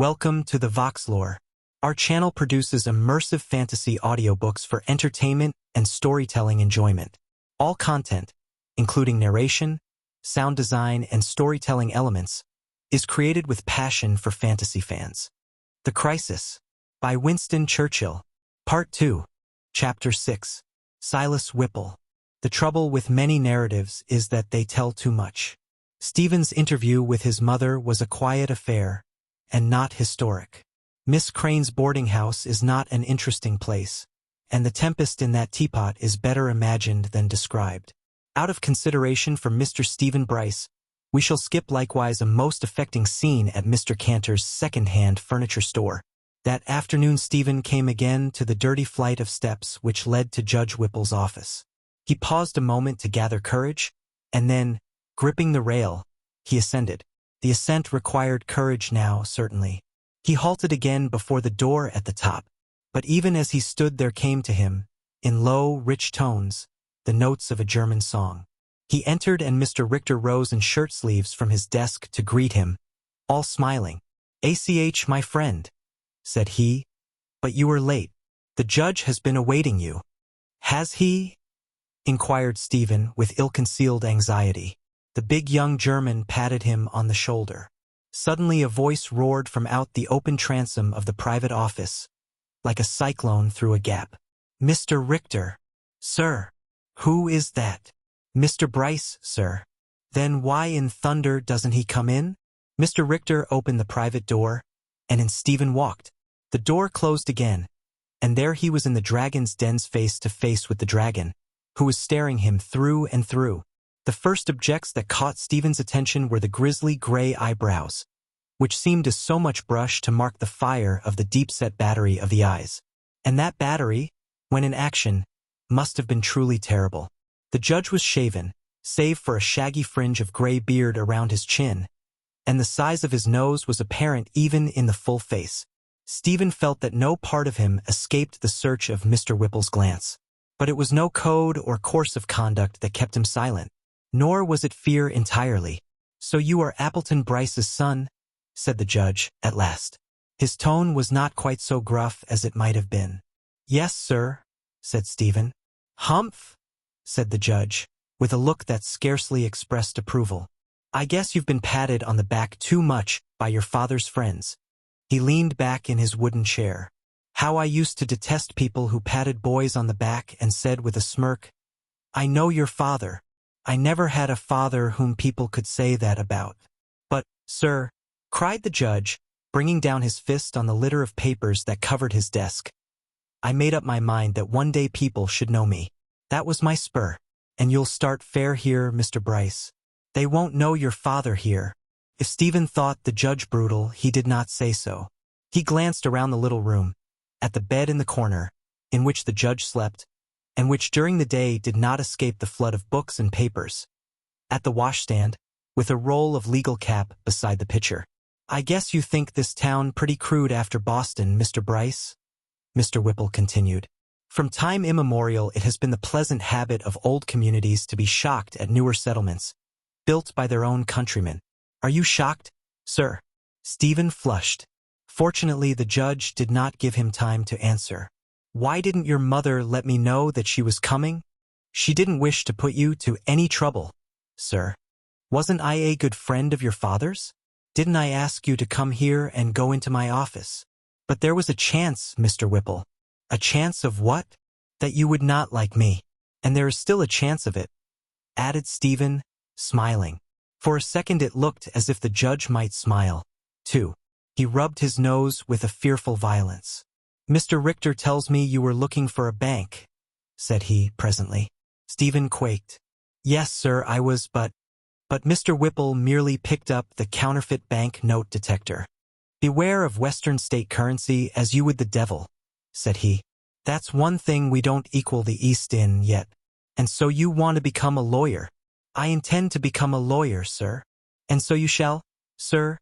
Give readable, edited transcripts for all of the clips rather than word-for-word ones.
Welcome to the Voxlore. Our channel produces immersive fantasy audiobooks for entertainment and storytelling enjoyment. All content, including narration, sound design, and storytelling elements, is created with passion for fantasy fans. The Crisis, by Winston Churchill. Part 2, Chapter 6. Silas Whipple. The trouble with many narratives is that they tell too much. Stephen's interview with his mother was a quiet affair, and not historic. Miss Crane's boarding house is not an interesting place, and the tempest in that teapot is better imagined than described. Out of consideration for Mr. Stephen Brice, we shall skip likewise a most affecting scene at Mr. Cantor's second-hand furniture store. That afternoon Stephen came again to the dirty flight of steps which led to Judge Whipple's office. He paused a moment to gather courage, and then, gripping the rail, he ascended. The ascent required courage now, certainly. He halted again before the door at the top, but even as he stood there came to him, in low, rich tones, the notes of a German song. He entered and Mr. Richter rose in shirt sleeves from his desk to greet him, all smiling. "ACH, my friend," said he, "but you are late. The judge has been awaiting you." "Has he?" inquired Stephen with ill-concealed anxiety. The big young German patted him on the shoulder. Suddenly a voice roared from out the open transom of the private office, like a cyclone through a gap. "Mr. Richter." "Sir." "Who is that?" "Mr. Brice, sir." "Then why in thunder doesn't he come in?" Mr. Richter opened the private door, and in Stephen walked. The door closed again, and there he was in the dragon's den's face to face with the dragon, who was staring him through and through. The first objects that caught Stephen's attention were the grisly gray eyebrows, which seemed to so much brush to mark the fire of the deep-set battery of the eyes. And that battery, when in action, must have been truly terrible. The judge was shaven, save for a shaggy fringe of gray beard around his chin, and the size of his nose was apparent even in the full face. Stephen felt that no part of him escaped the search of Mr. Whipple's glance. But it was no code or course of conduct that kept him silent. Nor was it fear entirely. "So you are Appleton Brice's son?" said the judge, at last. His tone was not quite so gruff as it might have been. "Yes, sir," said Stephen. "Humph," said the judge, with a look that scarcely expressed approval. "I guess you've been patted on the back too much by your father's friends." He leaned back in his wooden chair. "How I used to detest people who patted boys on the back and said with a smirk, 'I know your father.' I never had a father whom people could say that about." "But, sir," cried the judge, bringing down his fist on the litter of papers that covered his desk, "I made up my mind that one day people should know me. That was my spur. And you'll start fair here, Mr. Brice. They won't know your father here." If Stephen thought the judge brutal, he did not say so. He glanced around the little room, at the bed in the corner, in which the judge slept, and which during the day did not escape the flood of books and papers, at the washstand, with a roll of legal cap beside the pitcher. "I guess you think this town pretty crude after Boston, Mr. Brice?" Mr. Whipple continued. "From time immemorial it has been the pleasant habit of old communities to be shocked at newer settlements, built by their own countrymen. Are you shocked, sir?" Stephen flushed. Fortunately, the judge did not give him time to answer. "Why didn't your mother let me know that she was coming?" "She didn't wish to put you to any trouble, sir." "Wasn't I a good friend of your father's? Didn't I ask you to come here and go into my office?" "But there was a chance, Mr. Whipple." "A chance of what?" "That you would not like me. And there is still a chance of it," added Stephen, smiling. For a second it looked as if the judge might smile, too. He rubbed his nose with a fearful violence. "Mr. Richter tells me you were looking for a bank," said he, presently. Stephen quaked. "Yes, sir, I was, but Mr. Whipple merely picked up the counterfeit bank note detector. Beware of Western state currency as you would the devil," said he. "That's one thing we don't equal the East in yet. And so you want to become a lawyer?" "I intend to become a lawyer, sir." "And so you shall, sir,"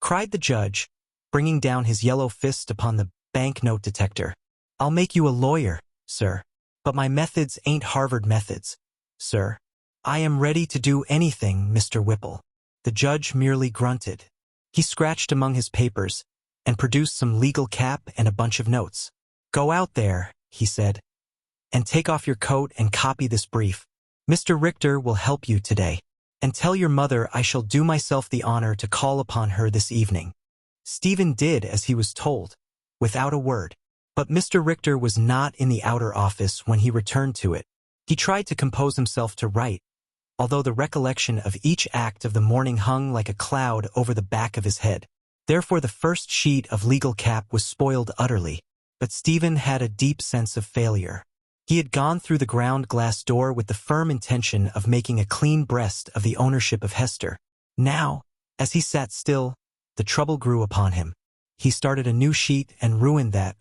cried the judge, bringing down his yellow fist upon the banknote detector. "I'll make you a lawyer, sir. But my methods ain't Harvard methods, sir. I am ready to do anything, Mr. Whipple." The judge merely grunted. He scratched among his papers, and produced some legal cap and a bunch of notes. "Go out there," he said, "and take off your coat and copy this brief. Mr. Richter will help you today. And tell your mother I shall do myself the honor to call upon her this evening." Stephen did as he was told, without a word. But Mr. Richter was not in the outer office when he returned to it. He tried to compose himself to write, although the recollection of each act of the morning hung like a cloud over the back of his head. Therefore the first sheet of legal cap was spoiled utterly, but Stephen had a deep sense of failure. He had gone through the ground glass door with the firm intention of making a clean breast of the ownership of Hester. Now, as he sat still, the trouble grew upon him. He started a new sheet and ruined that.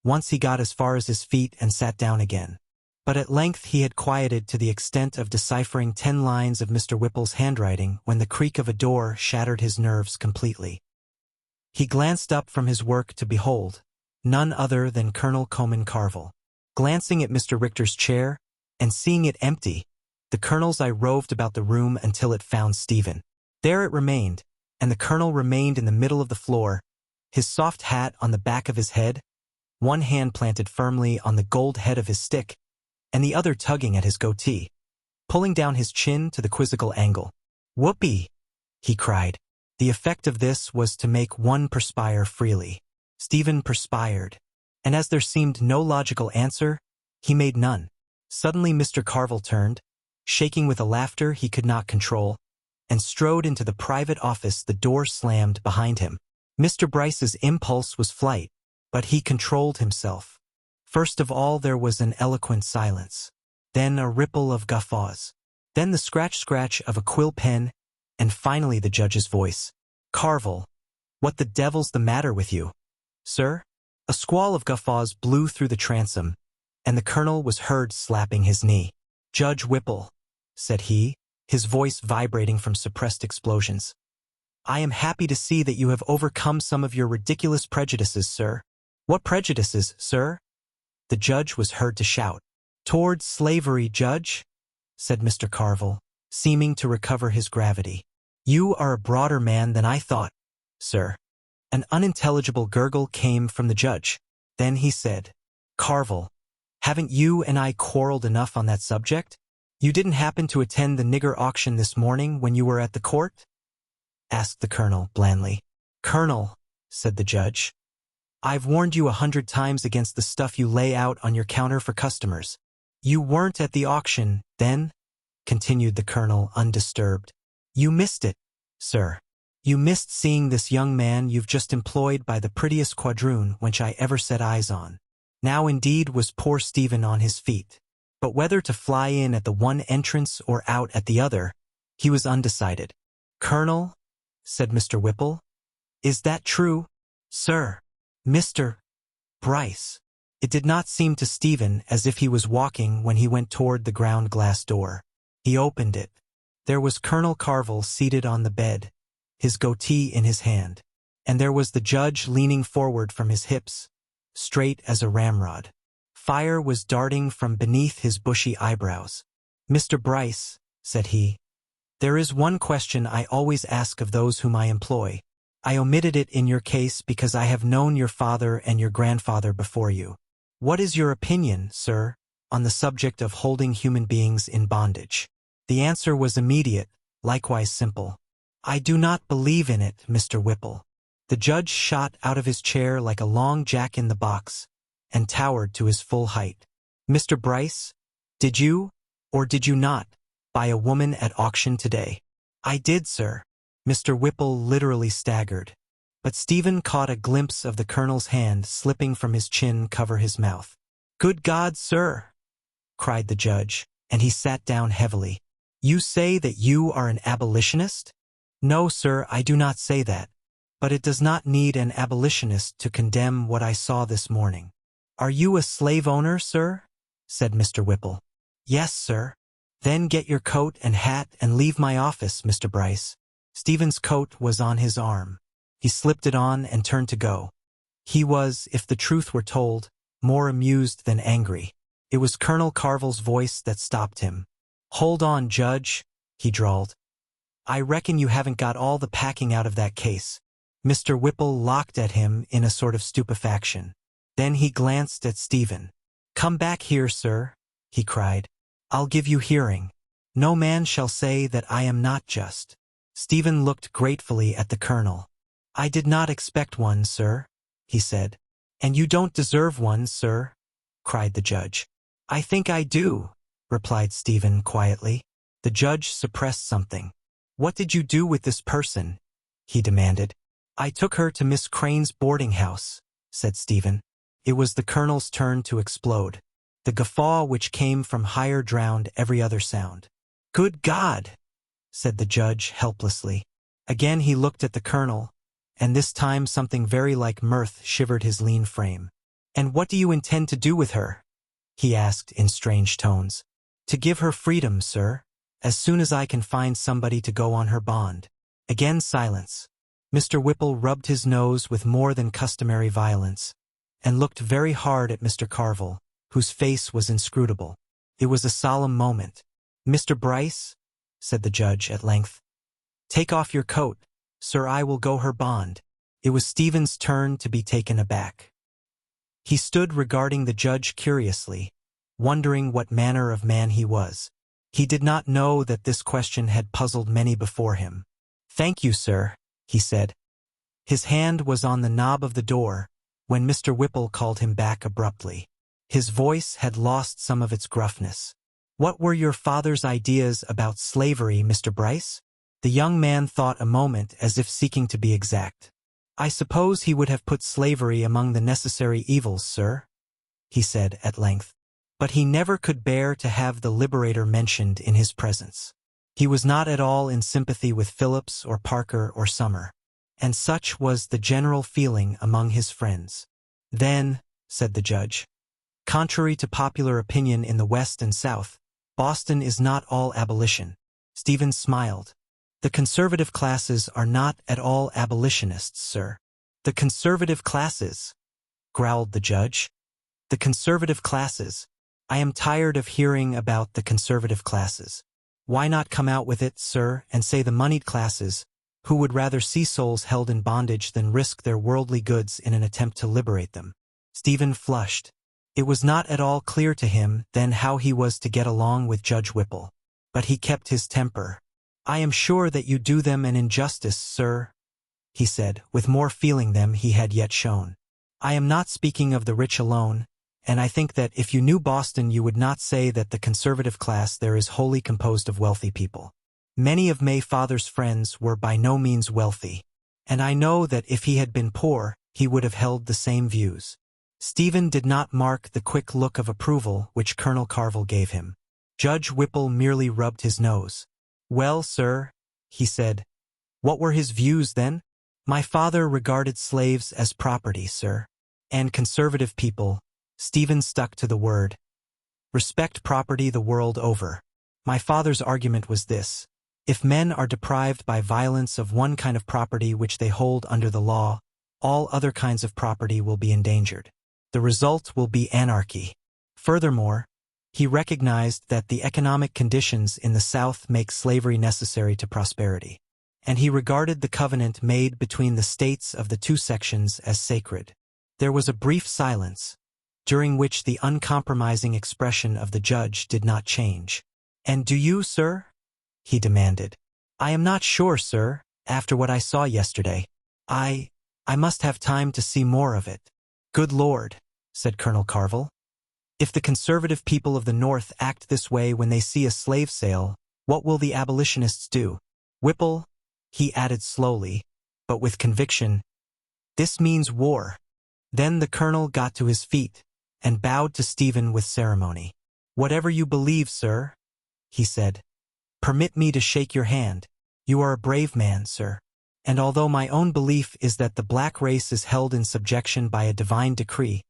Once he got as far as his feet and sat down again. But at length he had quieted to the extent of deciphering 10 lines of Mr. Whipple's handwriting when the creak of a door shattered his nerves completely. He glanced up from his work to behold none other than Colonel Comyn Carvel. Glancing at Mr. Richter's chair, and seeing it empty, the Colonel's eye roved about the room until it found Stephen. There it remained, and the Colonel remained in the middle of the floor, his soft hat on the back of his head, one hand planted firmly on the gold head of his stick, and the other tugging at his goatee, pulling down his chin to the quizzical angle. "Whoopee!" he cried. The effect of this was to make one perspire freely. Stephen perspired, and as there seemed no logical answer, he made none. Suddenly Mr. Carvel turned, shaking with a laughter he could not control, and strode into the private office. The door slammed behind him. Mr. Brice's impulse was flight, but he controlled himself. First of all there was an eloquent silence, then a ripple of guffaws, then the scratch-scratch of a quill pen, and finally the judge's voice. "Carvel, what the devil's the matter with you, sir?" A squall of guffaws blew through the transom, and the Colonel was heard slapping his knee. "Judge Whipple," said he, his voice vibrating from suppressed explosions, "I am happy to see that you have overcome some of your ridiculous prejudices, sir." "What prejudices, sir?" the judge was heard to shout. "Towards slavery, Judge," said Mr. Carvel, seeming to recover his gravity. "You are a broader man than I thought, sir." An unintelligible gurgle came from the judge. Then he said, "Carvel, haven't you and I quarreled enough on that subject? You didn't happen to attend the nigger auction this morning when you were at the court?" asked the Colonel blandly. "Colonel," said the judge, "I've warned you 100 times against the stuff you lay out on your counter for customers." "You weren't at the auction, then?" continued the Colonel undisturbed. "You missed it, sir. You missed seeing this young man you've just employed by the prettiest quadroon which I ever set eyes on." Now indeed was poor Stephen on his feet, but whether to fly in at the one entrance or out at the other, he was undecided. "Colonel," said Mr. Whipple, "is that true?" "Sir, Mr. Brice." It did not seem to Stephen as if he was walking when he went toward the ground glass door. He opened it. There was Colonel Carvel seated on the bed, his goatee in his hand, and there was the judge leaning forward from his hips, straight as a ramrod. Fire was darting from beneath his bushy eyebrows. "Mr. Brice," said he, "there is one question I always ask of those whom I employ. I omitted it in your case because I have known your father and your grandfather before you. What is your opinion, sir, on the subject of holding human beings in bondage?" The answer was immediate, likewise simple. "I do not believe in it, Mr. Whipple." The judge shot out of his chair like a long jack-in-the-box, and towered to his full height. "Mr. Brice, did you, or did you not, buy a woman at auction today?" "I did, sir." Mr. Whipple literally staggered, but Stephen caught a glimpse of the Colonel's hand slipping from his chin cover his mouth. "Good God, sir!" cried the judge, and he sat down heavily. "You say that you are an abolitionist?" "No, sir, I do not say that. But it does not need an abolitionist to condemn what I saw this morning." "Are you a slave owner, sir?" said Mr. Whipple. "Yes, sir." "Then get your coat and hat and leave my office, Mr. Brice." Stephen's coat was on his arm. He slipped it on and turned to go. He was, if the truth were told, more amused than angry. It was Colonel Carvel's voice that stopped him. "Hold on, Judge," he drawled. "I reckon you haven't got all the packing out of that case." Mr. Whipple looked at him in a sort of stupefaction. Then he glanced at Stephen. "Come back here, sir," he cried. "I'll give you hearing. No man shall say that I am not just." Stephen looked gratefully at the colonel. "I did not expect one, sir," he said. "And you don't deserve one, sir," cried the judge. "I think I do," replied Stephen quietly. The judge suppressed something. "What did you do with this person?" he demanded. "I took her to Miss Crane's boarding house," said Stephen. It was the colonel's turn to explode. The guffaw which came from higher drowned every other sound. "Good God!" said the judge helplessly. Again he looked at the colonel, and this time something very like mirth shivered his lean frame. "And what do you intend to do with her?" he asked in strange tones. "To give her freedom, sir, as soon as I can find somebody to go on her bond." Again silence. Mr. Whipple rubbed his nose with more than customary violence, and looked very hard at Mr. Carvel, whose face was inscrutable. It was a solemn moment. "Mr. Brice," said the judge at length, "take off your coat, sir. I will go her bond." It was Stephen's turn to be taken aback. He stood regarding the judge curiously, wondering what manner of man he was. He did not know that this question had puzzled many before him. "Thank you, sir," he said. His hand was on the knob of the door, when Mr. Whipple called him back abruptly. His voice had lost some of its gruffness. "What were your father's ideas about slavery, Mr. Brice?" The young man thought a moment as if seeking to be exact. "I suppose he would have put slavery among the necessary evils, sir," he said at length. "But he never could bear to have the Liberator mentioned in his presence. He was not at all in sympathy with Phillips or Parker or Summer. And such was the general feeling among his friends. "Then," said the judge, "contrary to popular opinion in the West and South, Boston is not all abolition." Stephen smiled. "The conservative classes are not at all abolitionists, sir." "The conservative classes," growled the judge. "The conservative classes. I am tired of hearing about the conservative classes. Why not come out with it, sir, and say the moneyed classes, who would rather see souls held in bondage than risk their worldly goods in an attempt to liberate them?" Stephen flushed. It was not at all clear to him then how he was to get along with Judge Whipple. But he kept his temper. "I am sure that you do them an injustice, sir," he said, with more feeling than he had yet shown. "I am not speaking of the rich alone, and I think that if you knew Boston you would not say that the conservative class there is wholly composed of wealthy people. Many of my father's friends were by no means wealthy, and I know that if he had been poor, he would have held the same views." Stephen did not mark the quick look of approval which Colonel Carvel gave him. Judge Whipple merely rubbed his nose. "Well, sir," he said, "what were his views then?" "My father regarded slaves as property, sir. And conservative people," Stephen stuck to the word, "respect property the world over. My father's argument was this: if men are deprived by violence of one kind of property which they hold under the law, all other kinds of property will be endangered. The result will be anarchy. Furthermore, he recognized that the economic conditions in the South make slavery necessary to prosperity, and he regarded the covenant made between the states of the two sections as sacred." There was a brief silence, during which the uncompromising expression of the judge did not change. "And do you, sir?" he demanded. "I am not sure, sir, after what I saw yesterday. I must have time to see more of it." "Good Lord," said Colonel Carvel. "If the conservative people of the North act this way when they see a slave sale, what will the abolitionists do? Whipple," he added slowly, but with conviction, "this means war." Then the colonel got to his feet and bowed to Stephen with ceremony. "Whatever you believe, sir," he said, "permit me to shake your hand. You are a brave man, sir. And although my own belief is that the black race is held in subjection by a divine decree,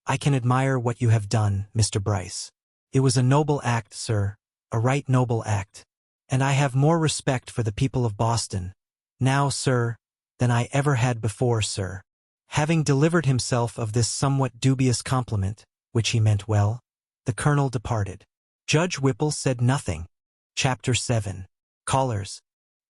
I can admire what you have done, Mr. Brice. It was a noble act, sir, a right noble act. And I have more respect for the people of Boston now, sir, than I ever had before, sir." Having delivered himself of this somewhat dubious compliment, which he meant well, the colonel departed. Judge Whipple said nothing. Chapter 7. Callers.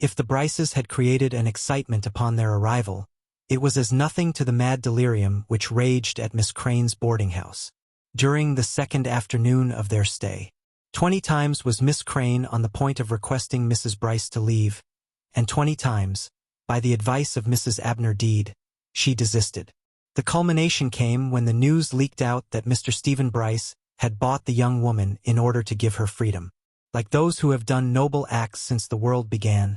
If the Brices had created an excitement upon their arrival, It was as nothing to the mad delirium which raged at Miss Crane's boarding house. During the second afternoon of their stay, 20 times was Miss Crane on the point of requesting Mrs. Brice to leave, and 20 times, by the advice of Mrs. Abner Deed, she desisted. The culmination came when the news leaked out that Mr. Stephen Brice had bought the young woman in order to give her freedom. Like those who have done noble acts since the world began,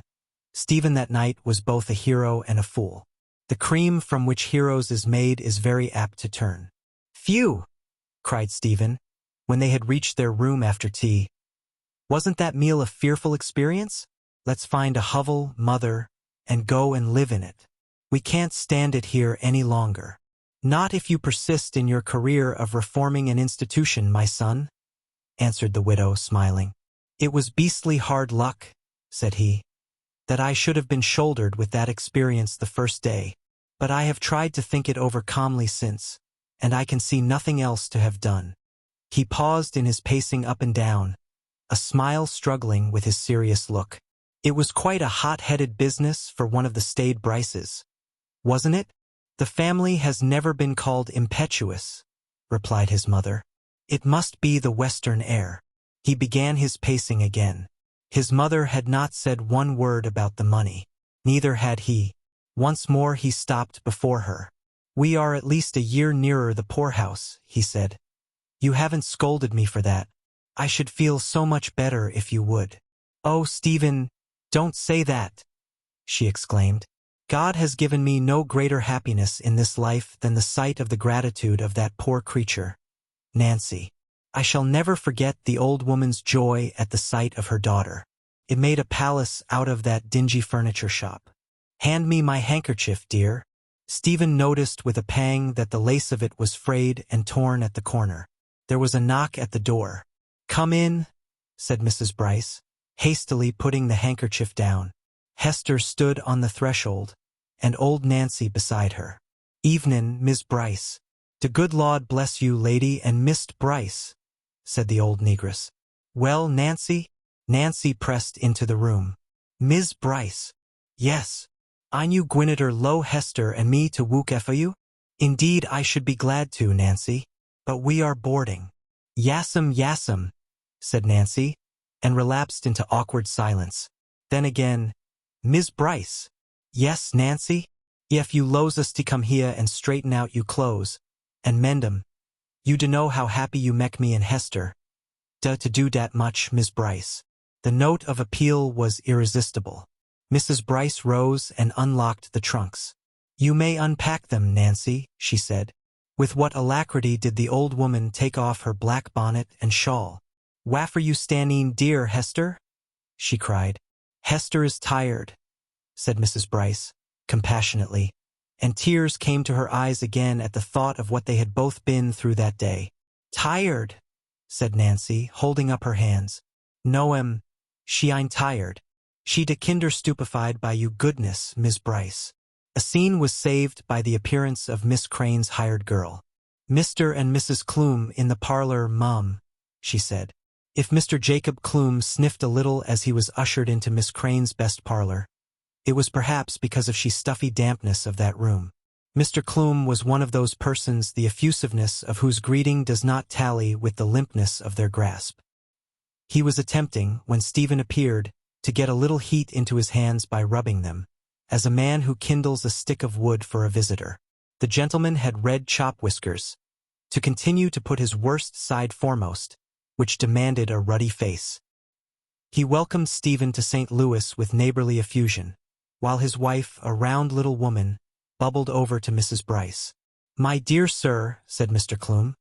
Stephen that night was both a hero and a fool. The cream from which heroes is made is very apt to turn. "Phew!" cried Stephen, when they had reached their room after tea. "Wasn't that meal a fearful experience? Let's find a hovel, mother, and go and live in it. We can't stand it here any longer." "Not if you persist in your career of reforming an institution, my son," answered the widow, smiling. "It was beastly hard luck," said he, "that I should have been shouldered with that experience the first day, but I have tried to think it over calmly since, and I can see nothing else to have done." He paused in his pacing up and down, a smile struggling with his serious look. "It was quite a hot-headed business for one of the staid Brices, wasn't it?" "The family has never been called impetuous," replied his mother. "It must be the western air." He began his pacing again. His mother had not said one word about the money. Neither had he. Once more he stopped before her. "We are at least a year nearer the poorhouse," he said. "You haven't scolded me for that. I should feel so much better if you would." "Oh, Stephen, don't say that," she exclaimed. "God has given me no greater happiness in this life than the sight of the gratitude of that poor creature, Nancy. I shall never forget the old woman's joy at the sight of her daughter. It made a palace out of that dingy furniture shop. Hand me my handkerchief, dear." Stephen noticed with a pang that the lace of it was frayed and torn at the corner. There was a knock at the door. "Come in," said Mrs. Brice, hastily putting the handkerchief down. Hester stood on the threshold, and old Nancy beside her. "Evenin', Miss Brice." "De good Lord bless you, lady, and Mist Brice," said the old negress. "Well, Nancy?" Nancy pressed into the room. "Miss Brice." "Yes. I knew Gwyneder lo Hester and me to wook for you?" "Indeed I should be glad to, Nancy. But we are boarding." Yassam, said Nancy, and relapsed into awkward silence. Then again, "Miss Brice." "Yes, Nancy? If you loes us to come here and straighten out you clothes, and mend 'em, you know how happy you mek me and Hester. To do dat much, Miss Brice." The note of appeal was irresistible. Mrs. Brice rose and unlocked the trunks. "You may unpack them, Nancy," she said. With what alacrity did the old woman take off her black bonnet and shawl. "Waffer you standing, dear Hester?" she cried. "Hester is tired," said Mrs. Brice, compassionately, and tears came to her eyes again at the thought of what they had both been through that day. "Tired," said Nancy, holding up her hands. "No, she ain't tired. She de kinder stupefied by you goodness, Miss Brice." A scene was saved by the appearance of Miss Crane's hired girl. "Mr. and Mrs. Clume in the parlor, mum," she said. If Mr. Jacob Clume sniffed a little as he was ushered into Miss Crane's best parlor, it was perhaps because of the stuffy dampness of that room. Mr. Clume was one of those persons the effusiveness of whose greeting does not tally with the limpness of their grasp. He was attempting, when Stephen appeared, to get a little heat into his hands by rubbing them, as a man who kindles a stick of wood for a visitor. The gentleman had red chop whiskers, to continue to put his worst side foremost, which demanded a ruddy face. He welcomed Stephen to St. Louis with neighborly effusion, while his wife, a round little woman, bubbled over to Mrs. Brice. "My dear sir," said Mr. Clume,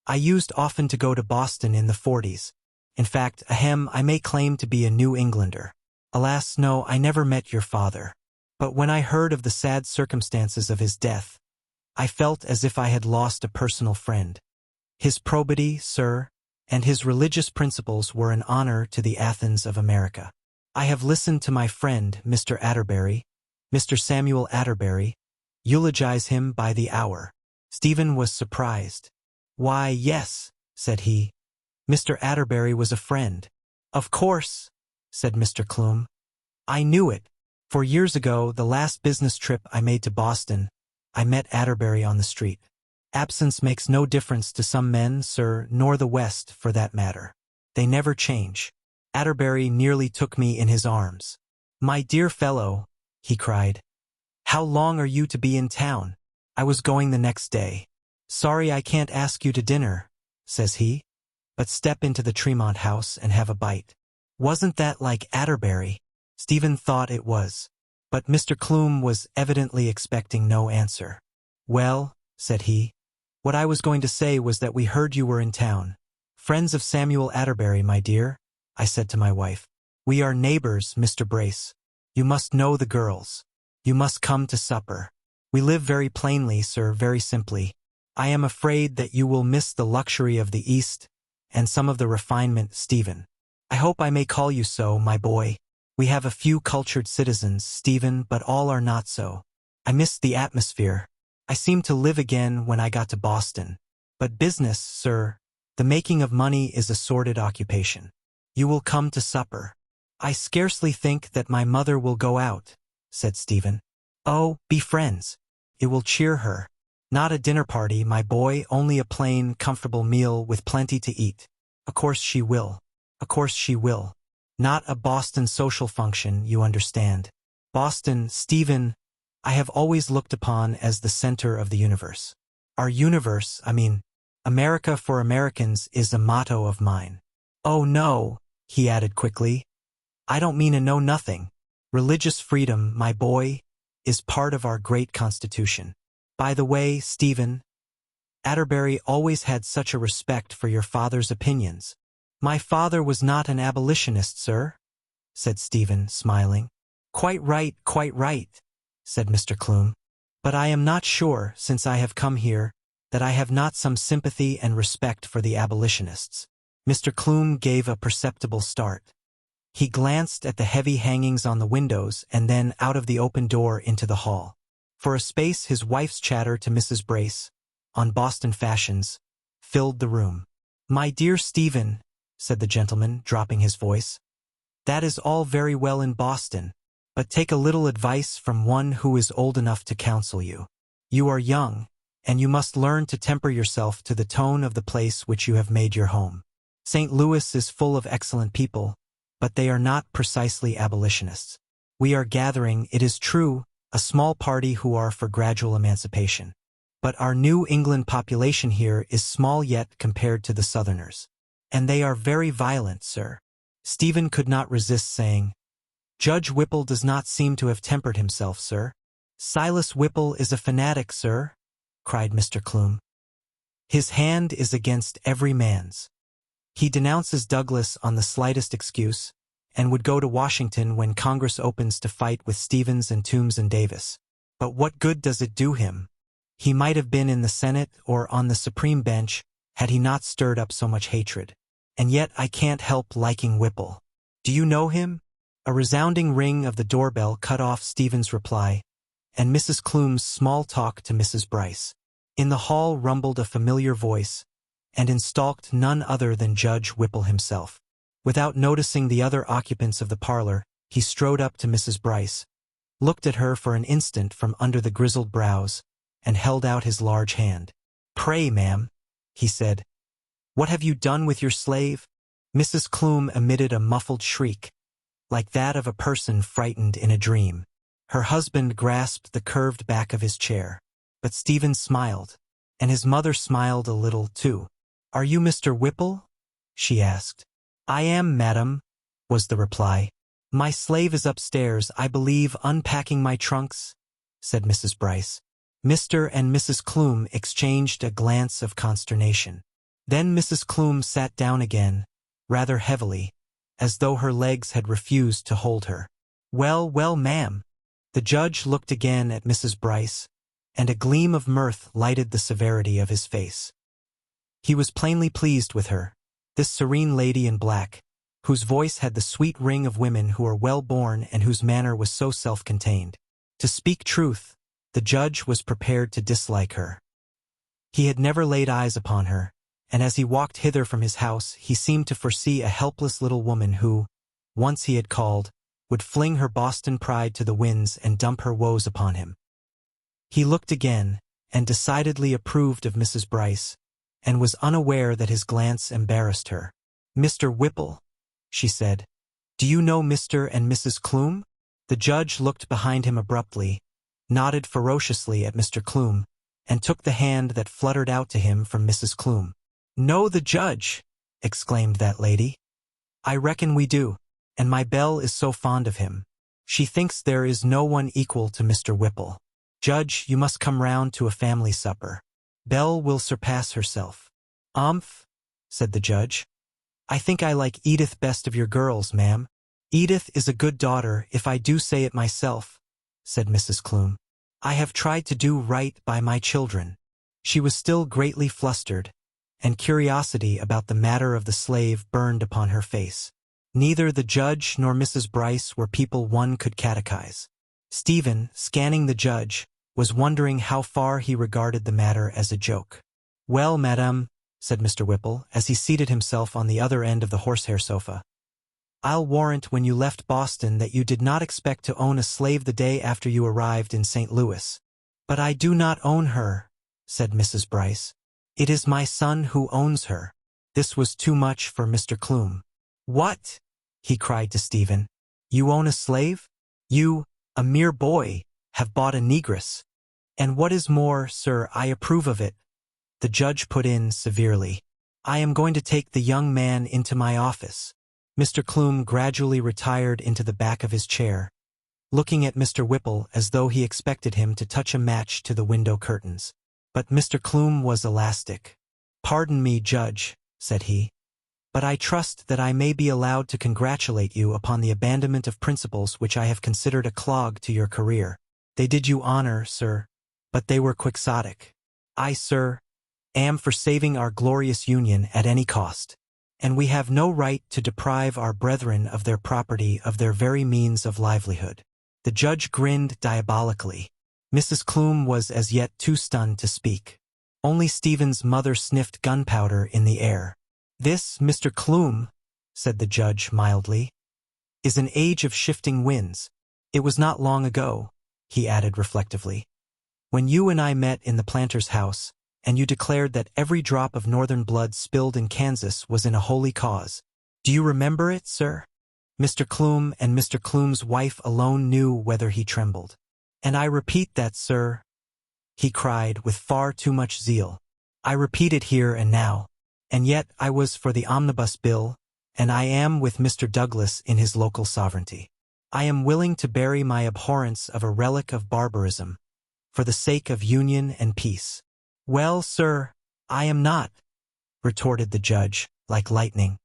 "I used often to go to Boston in the 40s. In fact, I may claim to be a New Englander. Alas, no, I never met your father. But when I heard of the sad circumstances of his death, I felt as if I had lost a personal friend. His probity, sir, and his religious principles were an honor to the Athens of America. I have listened to my friend, Mr. Atterbury, Mr. Samuel Atterbury, eulogize him by the hour." Stephen was surprised. "Why, yes," said he. "Mr. Atterbury was a friend." "Of course," said Mr. Clume. "I knew it. For years ago, the last business trip I made to Boston, I met Atterbury on the street. Absence makes no difference to some men, sir, nor the West, for that matter. They never change. Atterbury nearly took me in his arms. "My dear fellow," he cried. "How long are you to be in town?" I was going the next day. "Sorry I can't ask you to dinner," says he. "But step into the Tremont house and have a bite." Wasn't that like Atterbury? Stephen thought it was. But Mr. Clume was evidently expecting no answer. "Well," said he, "what I was going to say was that we heard you were in town." "Friends of Samuel Atterbury, my dear," I said to my wife. "We are neighbors, Mr. Brice. You must know the girls. You must come to supper. We live very plainly, sir, very simply. I am afraid that you will miss the luxury of the East and some of the refinement, Stephen. I hope I may call you so, my boy. We have a few cultured citizens, Stephen, but all are not so. I missed the atmosphere. I seemed to live again when I got to Boston. But business, sir, the making of money is a sordid occupation. You will come to supper." "I scarcely think that my mother will go out," said Stephen. "Oh, be friends. It will cheer her. Not a dinner party, my boy, only a plain, comfortable meal with plenty to eat. Of course she will. Of course she will. Not a Boston social function, you understand. Boston, Stephen, I have always looked upon as the center of the universe. Our universe, America for Americans, is a motto of mine. Oh no," he added quickly. "I don't mean a know-nothing. Religious freedom, my boy, is part of our great Constitution. By the way, Stephen, Atterbury always had such a respect for your father's opinions." "My father was not an abolitionist, sir," said Stephen, smiling. Quite right," said Mr. Clume. "But I am not sure, since I have come here, that I have not some sympathy and respect for the abolitionists." Mr. Clume gave a perceptible start. He glanced at the heavy hangings on the windows and then out of the open door into the hall. For a space his wife's chatter to Mrs. Brice, on Boston fashions, filled the room. "My dear Stephen," said the gentleman, dropping his voice, "that is all very well in Boston, but take a little advice from one who is old enough to counsel you. You are young, and you must learn to temper yourself to the tone of the place which you have made your home. St. Louis is full of excellent people, but they are not precisely abolitionists. We are gathering, it is true, a small party who are for gradual emancipation. But our New England population here is small yet compared to the Southerners. And they are very violent, sir." Stephen could not resist saying, "Judge Whipple does not seem to have tempered himself, sir." "Silas Whipple is a fanatic, sir," cried Mr. Clume. "His hand is against every man's. He denounces Douglas on the slightest excuse, and would go to Washington when Congress opens to fight with Stevens and Toombs and Davis. But what good does it do him? He might have been in the Senate or on the Supreme Bench had he not stirred up so much hatred. And yet I can't help liking Whipple. Do you know him?" A resounding ring of the doorbell cut off Stephen's reply, and Mrs. Clume's small talk to Mrs. Brice. In the hall rumbled a familiar voice, and in stalked none other than Judge Whipple himself. Without noticing the other occupants of the parlor, he strode up to Mrs. Brice, looked at her for an instant from under the grizzled brows, and held out his large hand. "Pray, ma'am," he said, "what have you done with your slave?" Mrs. Clume emitted a muffled shriek, like that of a person frightened in a dream. Her husband grasped the curved back of his chair. But Stephen smiled, and his mother smiled a little, too. "Are you Mr. Whipple?" she asked. "I am, madam," was the reply. "My slave is upstairs, I believe, unpacking my trunks," said Mrs. Brice. Mr. and Mrs. Clume exchanged a glance of consternation. Then Mrs. Clume sat down again, rather heavily, as though her legs had refused to hold her. "Well, well, ma'am." The judge looked again at Mrs. Brice, and a gleam of mirth lighted the severity of his face. He was plainly pleased with her, this serene lady in black, whose voice had the sweet ring of women who are well-born and whose manner was so self-contained. To speak truth, the judge was prepared to dislike her. He had never laid eyes upon her, and as he walked hither from his house he seemed to foresee a helpless little woman who, once he had called, would fling her Boston pride to the winds and dump her woes upon him. He looked again, and decidedly approved of Mrs. Brice, and was unaware that his glance embarrassed her. "Mr. Whipple," she said, "do you know Mr. and Mrs. Clume?" The judge looked behind him abruptly, nodded ferociously at Mr. Clume, and took the hand that fluttered out to him from Mrs. Clume. "Know the judge!" exclaimed that lady. "I reckon we do, and my belle is so fond of him. She thinks there is no one equal to Mr. Whipple. Judge, you must come round to a family supper. Belle will surpass herself." "Umph," said the judge. "I think I like Edith best of your girls, ma'am." "Edith is a good daughter, if I do say it myself," said Mrs. Clume. "I have tried to do right by my children." She was still greatly flustered, and curiosity about the matter of the slave burned upon her face. Neither the judge nor Mrs. Brice were people one could catechize. Stephen, scanning the judge, was wondering how far he regarded the matter as a joke. "Well, madame," said Mr. Whipple, as he seated himself on the other end of the horsehair sofa, "I'll warrant when you left Boston that you did not expect to own a slave the day after you arrived in St. Louis." "But I do not own her," said Mrs. Brice. "It is my son who owns her." This was too much for Mr. Clume. "What?" he cried to Stephen. "You own a slave? You, a mere boy, have bought a negress. And what is more, sir, I approve of it." The judge put in severely, "I am going to take the young man into my office." Mr. Clume gradually retired into the back of his chair, looking at Mr. Whipple as though he expected him to touch a match to the window curtains. But Mr. Clume was elastic. "Pardon me, Judge," said he, "but I trust that I may be allowed to congratulate you upon the abandonment of principles which I have considered a clog to your career. They did you honor, sir, but they were quixotic. I, sir, am for saving our glorious Union at any cost, and we have no right to deprive our brethren of their property, of their very means of livelihood." The judge grinned diabolically. Mrs. Clume was as yet too stunned to speak. Only Stephen's mother sniffed gunpowder in the air. "This, Mr. Clume," said the judge mildly, "is an age of shifting winds. It was not long ago," he added reflectively, "when you and I met in the planter's house, and you declared that every drop of northern blood spilled in Kansas was in a holy cause. Do you remember it, sir?" Mr. Clume and Mr. Clume's wife alone knew whether he trembled. "And I repeat that, sir," he cried with far too much zeal. "I repeat it here and now. And yet I was for the omnibus bill, and I am with Mr. Douglas in his local sovereignty. I am willing to bury my abhorrence of a relic of barbarism, for the sake of union and peace." "Well, sir, I am not," retorted the judge, like lightning.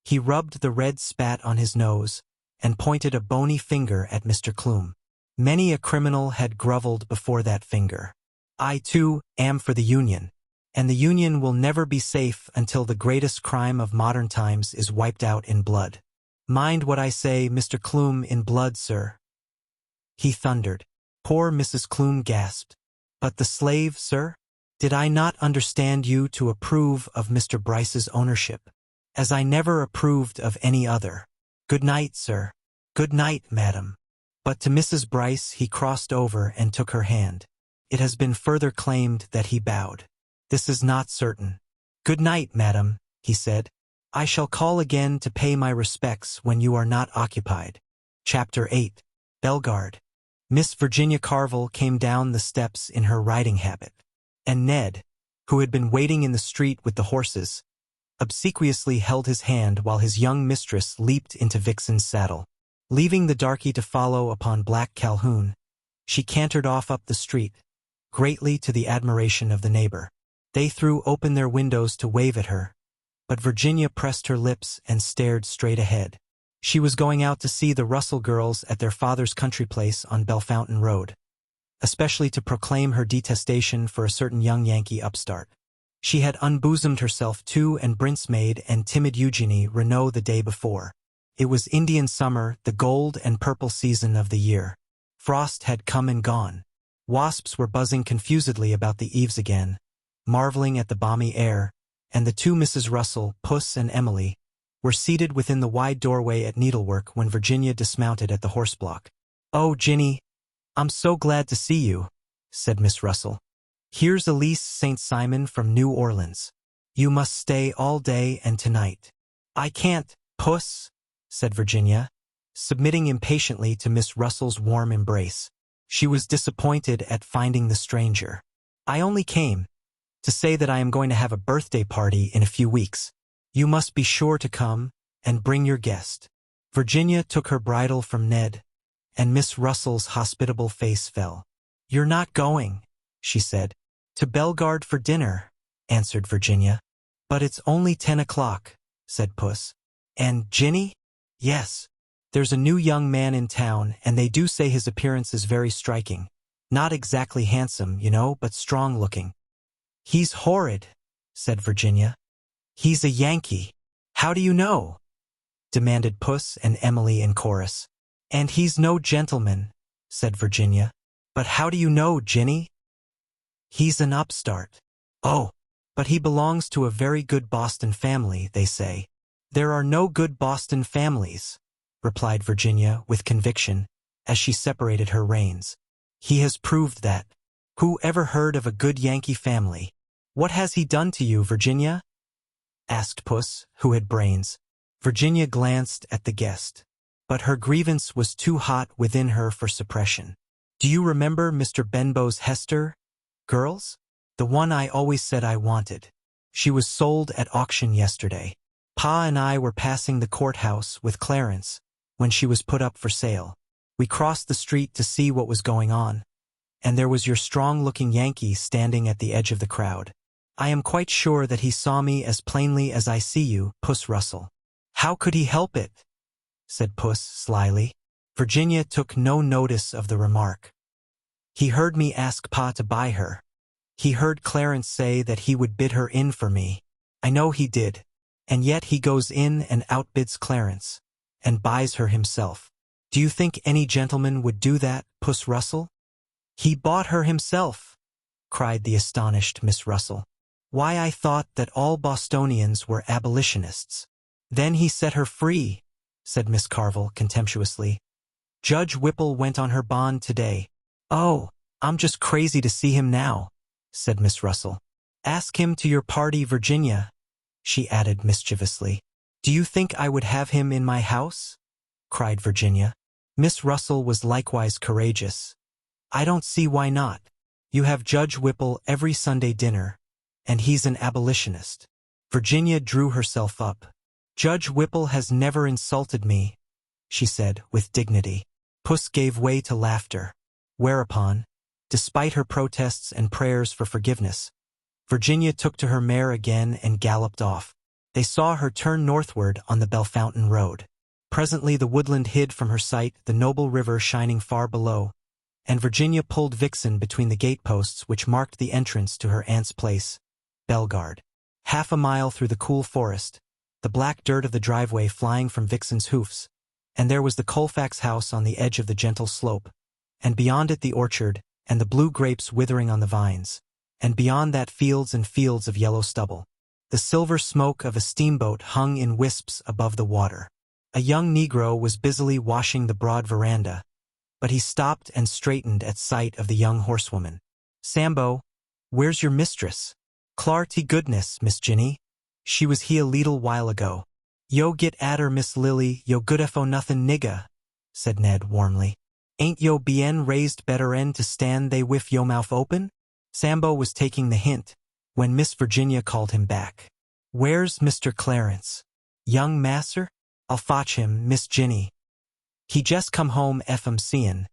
He rubbed the red spat on his nose, and pointed a bony finger at Mr. Clume. Many a criminal had grovelled before that finger. "I, too, am for the Union, and the Union will never be safe until the greatest crime of modern times is wiped out in blood. Mind what I say, Mr. Clume, in blood, sir," he thundered. Poor Mrs. Clume gasped. "But the slave, sir? Did I not understand you to approve of Mr. Brice's ownership, as I never approved of any other? Good night, sir." "Good night, madam." But to Mrs. Brice he crossed over and took her hand. It has been further claimed that he bowed. This is not certain. "Good night, madam," he said. "I shall call again to pay my respects when you are not occupied." Chapter 8. Bellegarde. Miss Virginia Carvel came down the steps in her riding habit, and Ned, who had been waiting in the street with the horses, obsequiously held his hand while his young mistress leaped into Vixen's saddle. Leaving the darky to follow upon Black Calhoun, she cantered off up the street, greatly to the admiration of the neighbor. They threw open their windows to wave at her, but Virginia pressed her lips and stared straight ahead. She was going out to see the Russell girls at their father's country place on Bellefontaine Road, especially to proclaim her detestation for a certain young Yankee upstart. She had unbosomed herself to and brinsmaid and timid Eugenie Renault the day before. It was Indian summer, the gold and purple season of the year. Frost had come and gone. Wasps were buzzing confusedly about the eaves again, marveling at the balmy air, and the two Mrs. Russell, Puss and Emily, were seated within the wide doorway at needlework when Virginia dismounted at the horse block. "Oh, Ginny, I'm so glad to see you," said Miss Russell. "Here's Elise St. Simon from New Orleans. You must stay all day and tonight." "I can't, Puss," said Virginia, submitting impatiently to Miss Russell's warm embrace. She was disappointed at finding the stranger. "I only came to say that I am going to have a birthday party in a few weeks. You must be sure to come and bring your guest." Virginia took her bridle from Ned, and Miss Russell's hospitable face fell. "You're not going," she said. "To Bellegarde for dinner," answered Virginia. "But it's only 10 o'clock, said Puss. "And Ginny?" "Yes. There's a new young man in town, and they do say his appearance is very striking. Not exactly handsome, you know, but strong-looking." "He's horrid," said Virginia. "He's a Yankee." "How do you know?" demanded Puss and Emily in chorus. "And he's no gentleman," said Virginia. "But how do you know, Ginny?" "He's an upstart." "Oh, but he belongs to a very good Boston family, they say." "There are no good Boston families," replied Virginia with conviction, as she separated her reins. "He has proved that. Who ever heard of a good Yankee family?" "What has he done to you, Virginia?" asked Puss, who had brains. Virginia glanced at the guest, but her grievance was too hot within her for suppression. "Do you remember Mr. Benbow's Hester, girls? The one I always said I wanted. She was sold at auction yesterday. Pa and I were passing the courthouse with Clarence when she was put up for sale. We crossed the street to see what was going on, and there was your strong-looking Yankee standing at the edge of the crowd. I am quite sure that he saw me as plainly as I see you, Puss Russell." "How could he help it?" said Puss slyly. Virginia took no notice of the remark. "He heard me ask Pa to buy her. He heard Clarence say that he would bid her in for me. I know he did. And yet he goes in and outbids Clarence, and buys her himself. Do you think any gentleman would do that, Puss Russell?" "He bought her himself," cried the astonished Miss Russell. "Why, I thought that all Bostonians were abolitionists." "Then he set her free," said Miss Carvel contemptuously. "Judge Whipple went on her bond today." "Oh, I'm just crazy to see him now," said Miss Russell. "Ask him to your party, Virginia," she added mischievously. "Do you think I would have him in my house?" cried Virginia. Miss Russell was likewise courageous. "I don't see why not. You have Judge Whipple every Sunday dinner, and he's an abolitionist." Virginia drew herself up. "Judge Whipple has never insulted me," she said with dignity. Puss gave way to laughter, whereupon, despite her protests and prayers for forgiveness, Virginia took to her mare again and galloped off. They saw her turn northward on the Bellefontaine road. Presently the woodland hid from her sight the noble river shining far below, and Virginia pulled Vixen between the gateposts which marked the entrance to her aunt's place, Bellegarde. Half a mile through the cool forest, the black dirt of the driveway flying from Vixen's hoofs, and there was the Colfax house on the edge of the gentle slope, and beyond it the orchard, and the blue grapes withering on the vines, and beyond that fields and fields of yellow stubble. The silver smoke of a steamboat hung in wisps above the water. A young Negro was busily washing the broad veranda, but he stopped and straightened at sight of the young horsewoman. "Sambo, where's your mistress?" "Clarty goodness, Miss Ginny. She was he a leetle while ago." "Yo get at her, Miss Lily, yo goodefo nothing nigga," said Ned warmly. "Ain't yo bien raised better end to stand they wif yo mouth open?" Sambo was taking the hint, when Miss Virginia called him back. "Where's Mr. Clarence?" "Young masser? I'll fotch him, Miss Ginny. He jest come home ef seein'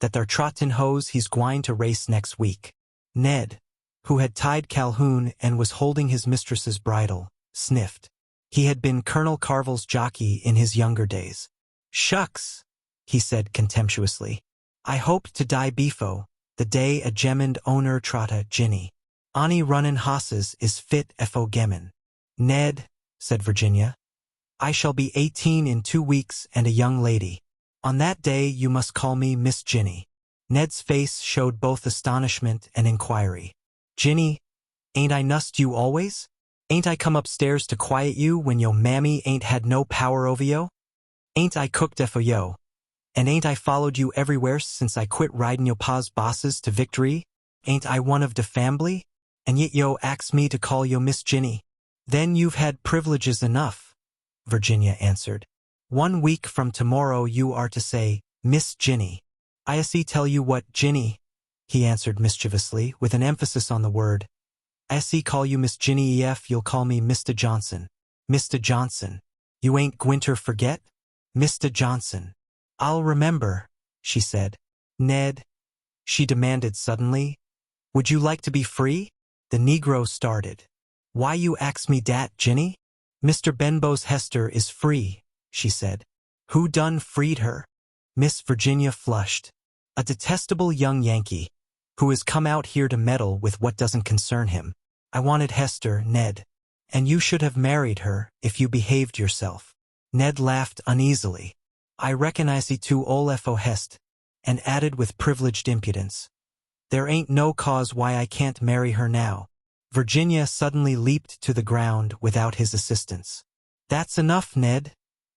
that thar trottin' hose he's gwine to race next week." Ned, who had tied Calhoun and was holding his mistress's bridle, sniffed. He had been Colonel Carvel's jockey in his younger days. "Shucks," he said contemptuously. "I hoped to die befo the day a gemmoned owner trotta Ginny. Ani runnin' hosses is fit efo gemmin." "Ned," said Virginia, "I shall be 18 in 2 weeks and a young lady. On that day you must call me Miss Ginny." Ned's face showed both astonishment and inquiry. "Ginny, ain't I nussed you always?" Ain't I come upstairs to quiet you when yo mammy ain't had no power over yo? Ain't I cooked for yo? And ain't I followed you everywhere since I quit riding yo pa's bosses to victory? Ain't I one of de fambly? And yet yo ax me to call yo Miss Ginny. Then you've had privileges enough, Virginia answered. 1 week from tomorrow you are to say, Miss Ginny. I see tell you what, Ginny, he answered mischievously, with an emphasis on the word. I see call you Miss Ginny ef you'll call me Mr. Johnson. Mr. Johnson. You ain't gwinter forget? Mr. Johnson. I'll remember, she said. Ned, she demanded suddenly. Would you like to be free? The Negro started. Why you ax me dat, Ginny? Mr. Benbow's Hester is free, she said. Who done freed her? Miss Virginia flushed. A detestable young Yankee, who has come out here to meddle with what doesn't concern him. I wanted Hester, Ned. And you should have married her if you behaved yourself. Ned laughed uneasily. I reckon I see too ol fo hest, and added with privileged impudence. There ain't no cause why I can't marry her now. Virginia suddenly leaped to the ground without his assistance. That's enough, Ned,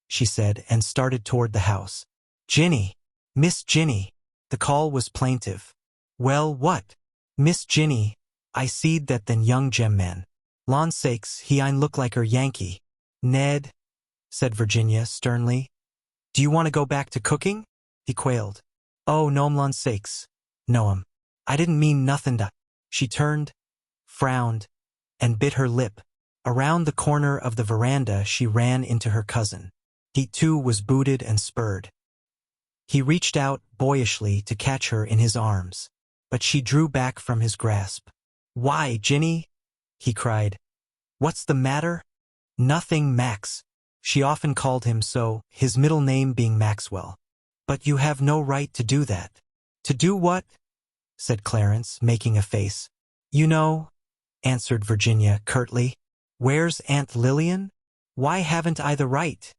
she said, and started toward the house. Ginny! Miss Ginny! The call was plaintive. Well, what? Miss Ginny, I seed that then young gemman. Lawn sakes, he ein look like her Yankee. Ned, said Virginia sternly. Do you want to go back to cooking? He quailed. Oh, no'm lawn sakes. No'm. I didn't mean nothin' to. She turned, frowned, and bit her lip. Around the corner of the veranda she ran into her cousin. He too was booted and spurred. He reached out boyishly to catch her in his arms, but she drew back from his grasp. Why, Ginny? He cried. What's the matter? Nothing, Max. She often called him so, his middle name being Maxwell. But you have no right to do that. To do what? Said Clarence, making a face. You know, answered Virginia curtly. Where's Aunt Lillian? Why haven't I the right?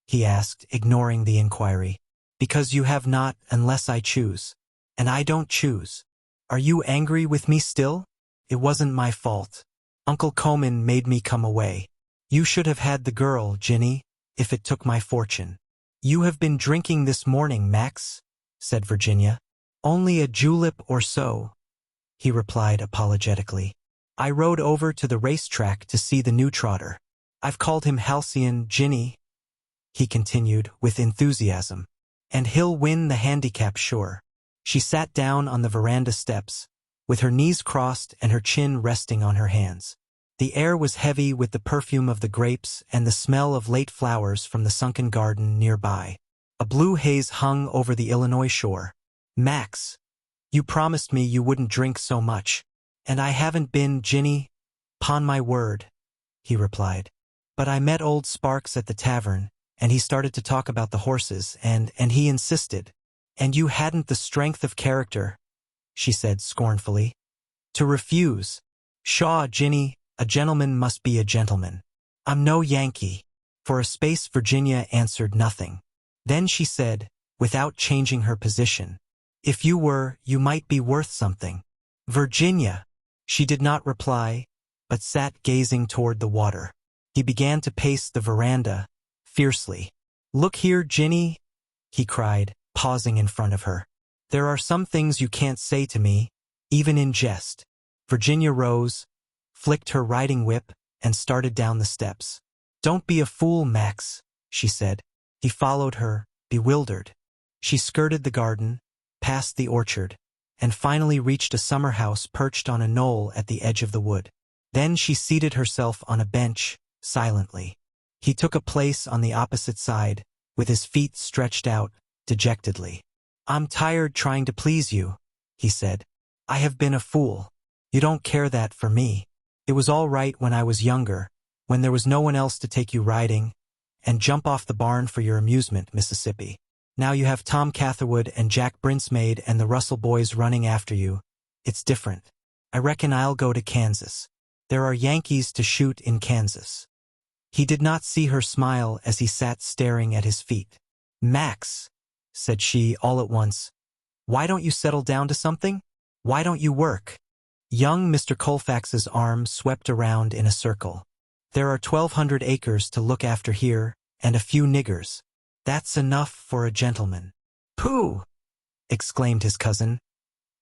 He asked, ignoring the inquiry. Because you have not unless I choose. And I don't choose. Are you angry with me still? It wasn't my fault. Uncle Coman made me come away. You should have had the girl, Ginny, if it took my fortune. You have been drinking this morning, Max, said Virginia. Only a julep or so, he replied apologetically. I rode over to the racetrack to see the new trotter. I've called him Halcyon Ginny, he continued with enthusiasm. And he'll win the handicap sure. She sat down on the veranda steps, with her knees crossed and her chin resting on her hands. The air was heavy with the perfume of the grapes and the smell of late flowers from the sunken garden nearby. A blue haze hung over the Illinois shore. Max, you promised me you wouldn't drink so much. And I haven't been, Ginny. 'Pon my word, he replied. But I met old Sparks at the tavern, and he started to talk about the horses, and he insisted. And you hadn't the strength of character, she said scornfully, to refuse. Pshaw, Ginny, a gentleman must be a gentleman. I'm no Yankee. For a space Virginia answered nothing. Then she said, without changing her position, if you were, you might be worth something. Virginia! She did not reply, but sat gazing toward the water. He began to pace the veranda, fiercely. Look here, Ginny, he cried, pausing in front of her. There are some things you can't say to me, even in jest. Virginia rose, flicked her riding whip, and started down the steps. Don't be a fool, Max, she said. He followed her, bewildered. She skirted the garden, past the orchard, and finally reached a summer house perched on a knoll at the edge of the wood. Then she seated herself on a bench, silently. He took a place on the opposite side, with his feet stretched out, dejectedly. I'm tired trying to please you, he said. I have been a fool. You don't care that for me. It was all right when I was younger, when there was no one else to take you riding, and jump off the barn for your amusement, Mississippi. Now you have Tom Catherwood and Jack Brinsmaid and the Russell boys running after you. It's different. I reckon I'll go to Kansas. There are Yankees to shoot in Kansas. He did not see her smile as he sat staring at his feet. Max, said she all at once, why don't you settle down to something? Why don't you work? Young Mr. Colfax's arm swept around in a circle. There are 1,200 acres to look after here, and a few niggers. That's enough for a gentleman." "Pooh!" exclaimed his cousin.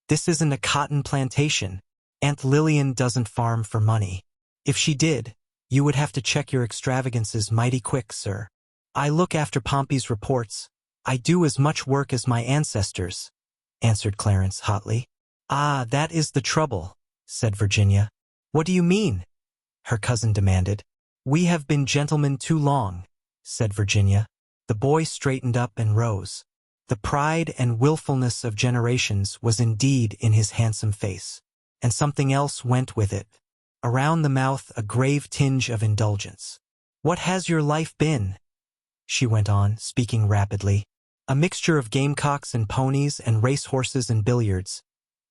"This isn't a cotton plantation. Aunt Lillian doesn't farm for money. If she did, you would have to check your extravagances mighty quick, sir. I look after Pompey's reports. I do as much work as my ancestors," answered Clarence hotly. "Ah, that is the trouble," said Virginia. "What do you mean?" her cousin demanded. "We have been gentlemen too long," said Virginia. The boy straightened up and rose. The pride and willfulness of generations was indeed in his handsome face. And something else went with it. Around the mouth a grave tinge of indulgence. "What has your life been?" she went on, speaking rapidly. "A mixture of gamecocks and ponies and racehorses and billiards,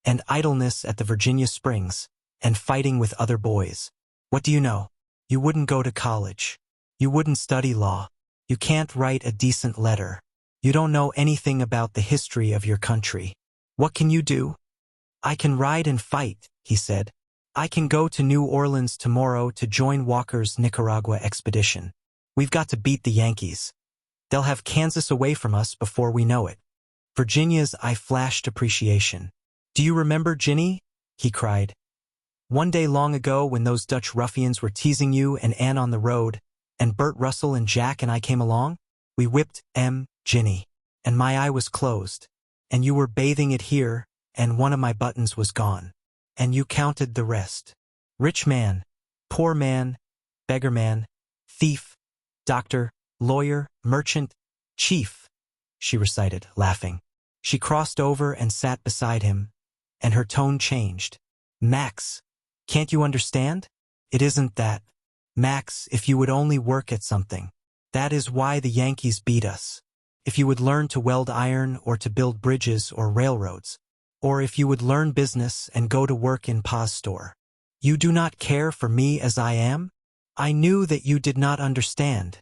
and idleness at the Virginia Springs, and fighting with other boys. What do you know? You wouldn't go to college. You wouldn't study law. You can't write a decent letter. You don't know anything about the history of your country. What can you do?" "I can ride and fight," he said. "I can go to New Orleans tomorrow to join Walker's Nicaragua expedition. We've got to beat the Yankees. They'll have Kansas away from us before we know it." Virginia's eye flashed appreciation. "Do you remember, Ginny?" he cried. "One day long ago when those Dutch ruffians were teasing you and Anne on the road, and Bert Russell and Jack and I came along? We whipped Ginny, and my eye was closed, and you were bathing it here, and one of my buttons was gone. And you counted the rest. Rich man, poor man, beggar man, thief, doctor, lawyer, merchant, chief," she recited, laughing. She crossed over and sat beside him, and her tone changed. "Max, can't you understand? It isn't that. Max, if you would only work at something. That is why the Yankees beat us. If you would learn to weld iron or to build bridges or railroads, or if you would learn business and go to work in Pa's store. You do not care for me as I am? I knew that you did not understand,"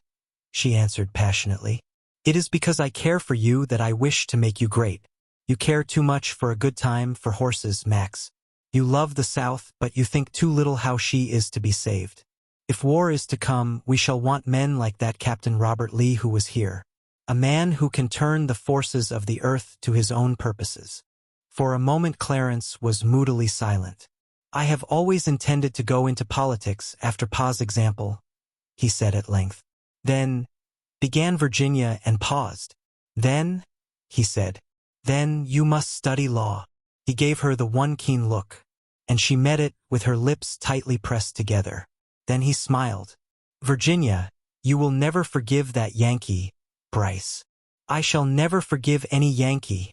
she answered passionately. "It is because I care for you that I wish to make you great. You care too much for a good time, for horses, Max. You love the South, but you think too little how she is to be saved. If war is to come, we shall want men like that Captain Robert Lee who was here. A man who can turn the forces of the earth to his own purposes." For a moment Clarence was moodily silent. "I have always intended to go into politics after Pa's example," he said at length. "Then," began Virginia and paused. "Then," he said, "then you must study law." He gave her the one keen look, and she met it with her lips tightly pressed together. Then he smiled. "Virginia, you will never forgive that Yankee, Brice." "I shall never forgive any Yankee,"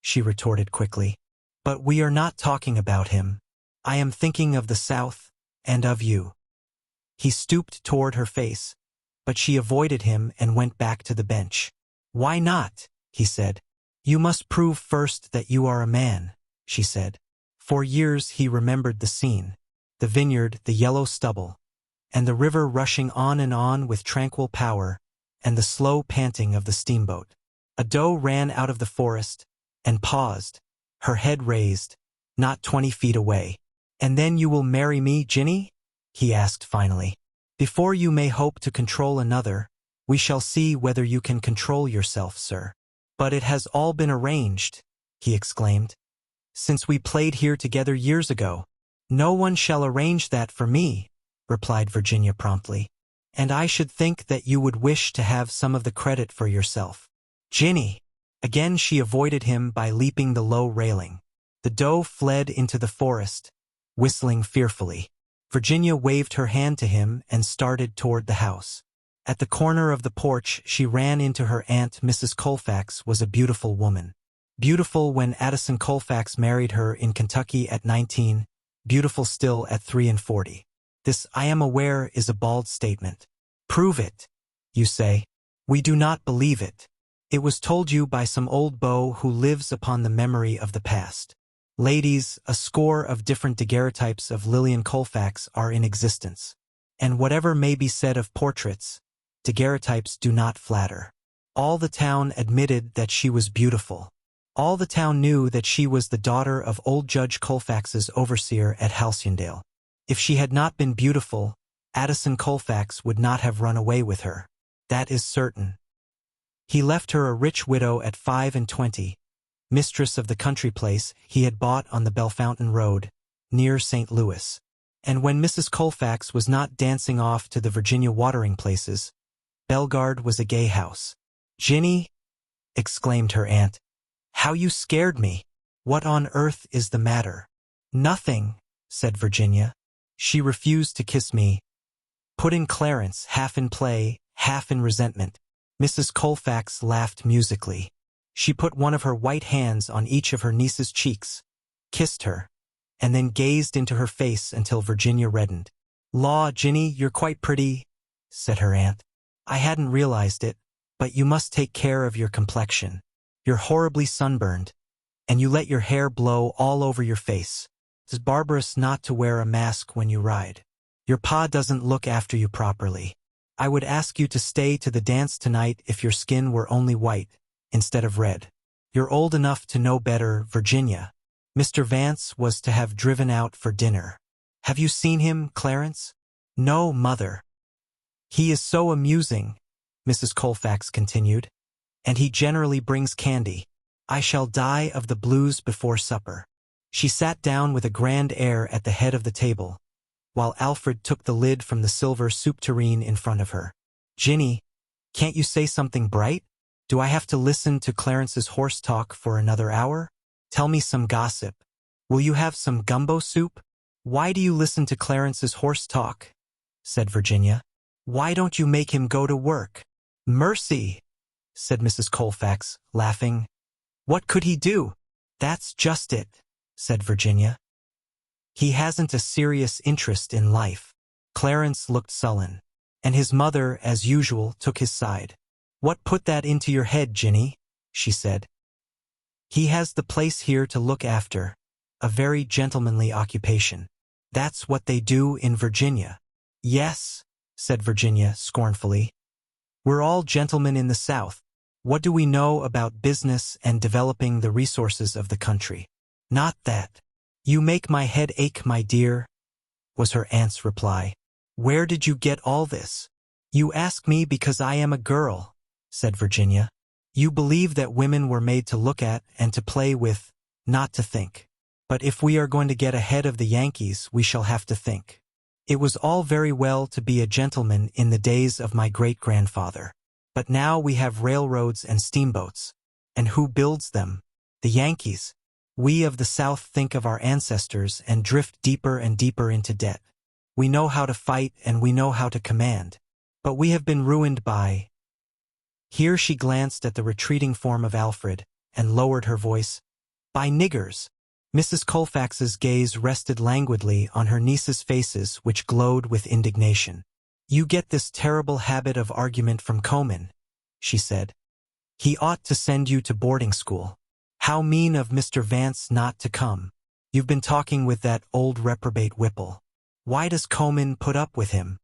she retorted quickly. "But we are not talking about him. I am thinking of the South, and of you." He stooped toward her face, but she avoided him and went back to the bench. "Why not?" he said. "You must prove first that you are a man," she said. For years he remembered the scene, the vineyard, the yellow stubble, and the river rushing on with tranquil power, and the slow panting of the steamboat. A doe ran out of the forest, and paused, her head raised, not 20 feet away. "And then you will marry me, Ginny?" he asked finally. "Before you may hope to control another, we shall see whether you can control yourself, sir." "But it has all been arranged," he exclaimed, "since we played here together years ago." "No one shall arrange that for me," replied Virginia promptly. "And I should think that you would wish to have some of the credit for yourself." "Ginny!" Again she avoided him by leaping the low railing. The doe fled into the forest, whistling fearfully. Virginia waved her hand to him and started toward the house. At the corner of the porch she ran into her aunt. Mrs. Colfax was a beautiful woman. Beautiful when Addison Colfax married her in Kentucky at 19, beautiful still at 43. This, I am aware, is a bald statement. "Prove it," you say. We do not believe it. It was told you by some old beau who lives upon the memory of the past. Ladies, a score of different daguerreotypes of Lillian Colfax are in existence. And whatever may be said of portraits, daguerreotypes do not flatter. All the town admitted that she was beautiful. All the town knew that she was the daughter of old Judge Colfax's overseer at Halcyondale. If she had not been beautiful, Addison Colfax would not have run away with her. That is certain. He left her a rich widow at 25, mistress of the country place he had bought on the Bellefontaine Road, near St. Louis. And when Mrs. Colfax was not dancing off to the Virginia watering places, Bellegarde was a gay house. "Ginny," exclaimed her aunt, "how you scared me! What on earth is the matter?" "Nothing," said Virginia. "She refused to kiss me," put in Clarence, half in play, half in resentment. Mrs. Colfax laughed musically. She put one of her white hands on each of her niece's cheeks, kissed her, and then gazed into her face until Virginia reddened. "Law, Ginny, you're quite pretty," said her aunt. "I hadn't realized it, but you must take care of your complexion. You're horribly sunburned, and you let your hair blow all over your face. It's barbarous not to wear a mask when you ride. Your pa doesn't look after you properly. I would ask you to stay to the dance tonight if your skin were only white, instead of red. You're old enough to know better, Virginia. Mr. Vance was to have driven out for dinner. Have you seen him, Clarence?" "No, mother." "He is so amusing," Mrs. Colfax continued, "and he generally brings candy. I shall die of the blues before supper." She sat down with a grand air at the head of the table, while Alfred took the lid from the silver soup tureen in front of her. "Ginny, can't you say something bright? Do I have to listen to Clarence's horse talk for another hour? Tell me some gossip. Will you have some gumbo soup?" "Why do you listen to Clarence's horse talk?" said Virginia. "Why don't you make him go to work?" "Mercy," said Mrs. Colfax, laughing. "What could he do?" "That's just it," said Virginia. "He hasn't a serious interest in life." Clarence looked sullen, and his mother, as usual, took his side. "What put that into your head, Ginny?" she said. "He has the place here to look after, a very gentlemanly occupation. That's what they do in Virginia." "Yes," said Virginia scornfully. "We're all gentlemen in the South. What do we know about business and developing the resources of the country? Not that." "You make my head ache, my dear," was her aunt's reply. "Where did you get all this?" "You ask me because I am a girl," said Virginia. "You believe that women were made to look at and to play with, not to think. But if we are going to get ahead of the Yankees, we shall have to think. It was all very well to be a gentleman in the days of my great-grandfather. But now we have railroads and steamboats. And who builds them? The Yankees. We of the South think of our ancestors and drift deeper and deeper into debt. We know how to fight and we know how to command. But we have been ruined by—" Here she glanced at the retreating form of Alfred and lowered her voice, "by niggers." Mrs. Colfax's gaze rested languidly on her nieces' faces, which glowed with indignation. "You get this terrible habit of argument from Coman," she said. "He ought to send you to boarding school. How mean of Mr. Vance not to come. You've been talking with that old reprobate Whipple. Why does Coman put up with him?"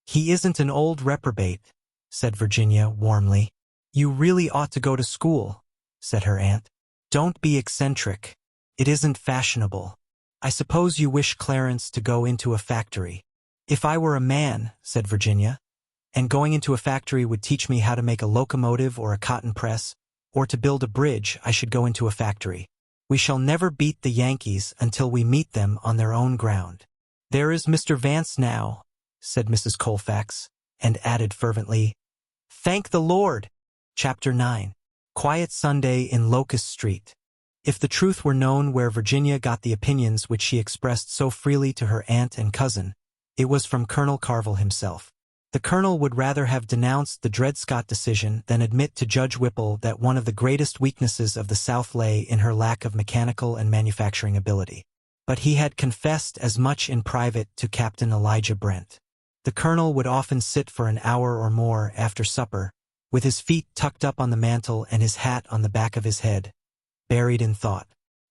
"He isn't an old reprobate," said Virginia warmly. "You really ought to go to school," said her aunt. "Don't be eccentric. It isn't fashionable. I suppose you wish Clarence to go into a factory." "If I were a man," said Virginia, "and going into a factory would teach me how to make a locomotive or a cotton press, or to build a bridge, I should go into a factory. We shall never beat the Yankees until we meet them on their own ground." "There is Mr. Vance now," said Mrs. Colfax, and added fervently, "Thank the Lord!" Chapter 9. Quiet Sunday in Locust Street. If the truth were known where Virginia got the opinions which she expressed so freely to her aunt and cousin, it was from Colonel Carvel himself. The colonel would rather have denounced the Dred Scott decision than admit to Judge Whipple that one of the greatest weaknesses of the South lay in her lack of mechanical and manufacturing ability. But he had confessed as much in private to Captain Elijah Brent. The colonel would often sit for an hour or more after supper, with his feet tucked up on the mantel and his hat on the back of his head, buried in thought.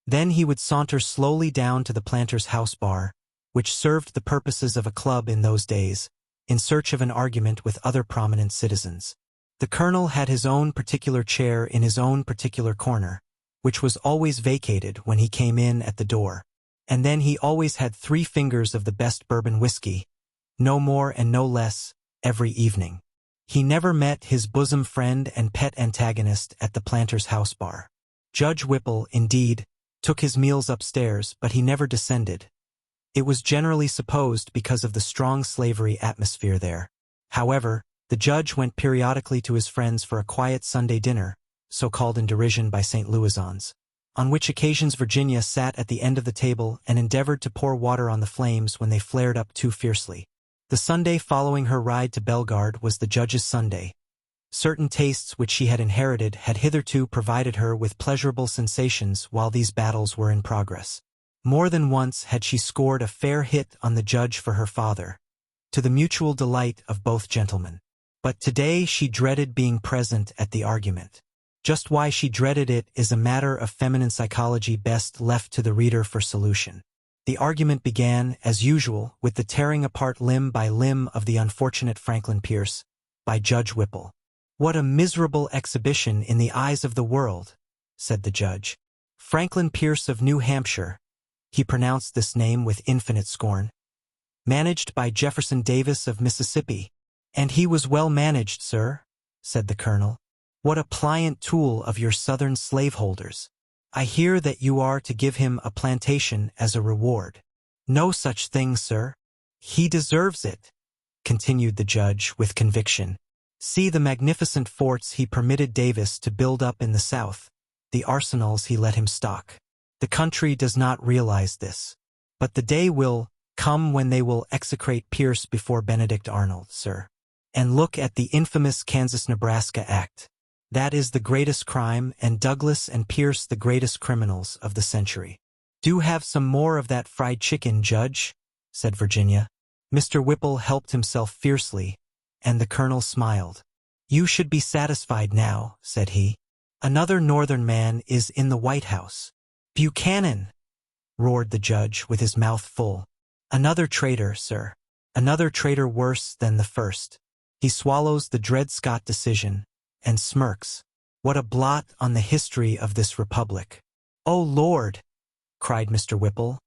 Then he would saunter slowly down to the Planters' House bar, which served the purposes of a club in those days, in search of an argument with other prominent citizens. The colonel had his own particular chair in his own particular corner, which was always vacated when he came in at the door, and then he always had 3 fingers of the best bourbon whiskey, no more and no less, every evening. He never met his bosom friend and pet antagonist at the planter's house bar. Judge Whipple, indeed, took his meals upstairs, but he never descended. It was generally supposed because of the strong slavery atmosphere there. However, the judge went periodically to his friends for a quiet Sunday dinner, so called in derision by St. Louisans, on which occasions Virginia sat at the end of the table and endeavored to pour water on the flames when they flared up too fiercely. The Sunday following her ride to Bellegarde was the judge's Sunday. Certain tastes which she had inherited had hitherto provided her with pleasurable sensations while these battles were in progress. More than once had she scored a fair hit on the judge for her father, to the mutual delight of both gentlemen. But today she dreaded being present at the argument. Just why she dreaded it is a matter of feminine psychology best left to the reader for solution. The argument began, as usual, with the tearing apart limb by limb of the unfortunate Franklin Pierce, by Judge Whipple. "What a miserable exhibition in the eyes of the world," said the judge. "Franklin Pierce of New Hampshire," he pronounced this name with infinite scorn, "managed by Jefferson Davis of Mississippi." "And he was well managed, sir," said the colonel. "What a pliant tool of your Southern slaveholders. I hear that you are to give him a plantation as a reward." "No such thing, sir. He deserves it," continued the judge with conviction. "See the magnificent forts he permitted Davis to build up in the South, the arsenals he let him stock. The country does not realize this. But the day will come when they will execrate Pierce before Benedict Arnold, sir. And look at the infamous Kansas-Nebraska Act. That is the greatest crime, and Douglas and Pierce the greatest criminals of the century." "Do have some more of that fried chicken, Judge," said Virginia. Mr. Whipple helped himself fiercely, and the colonel smiled. "You should be satisfied now," said he. "Another Northern man is in the White House." "Buchanan!" roared the judge with his mouth full. "Another traitor, sir. Another traitor worse than the first. He swallows the Dred Scott decision, and smirks. What a blot on the history of this republic." "Oh, Lord!" cried Mr. Whipple.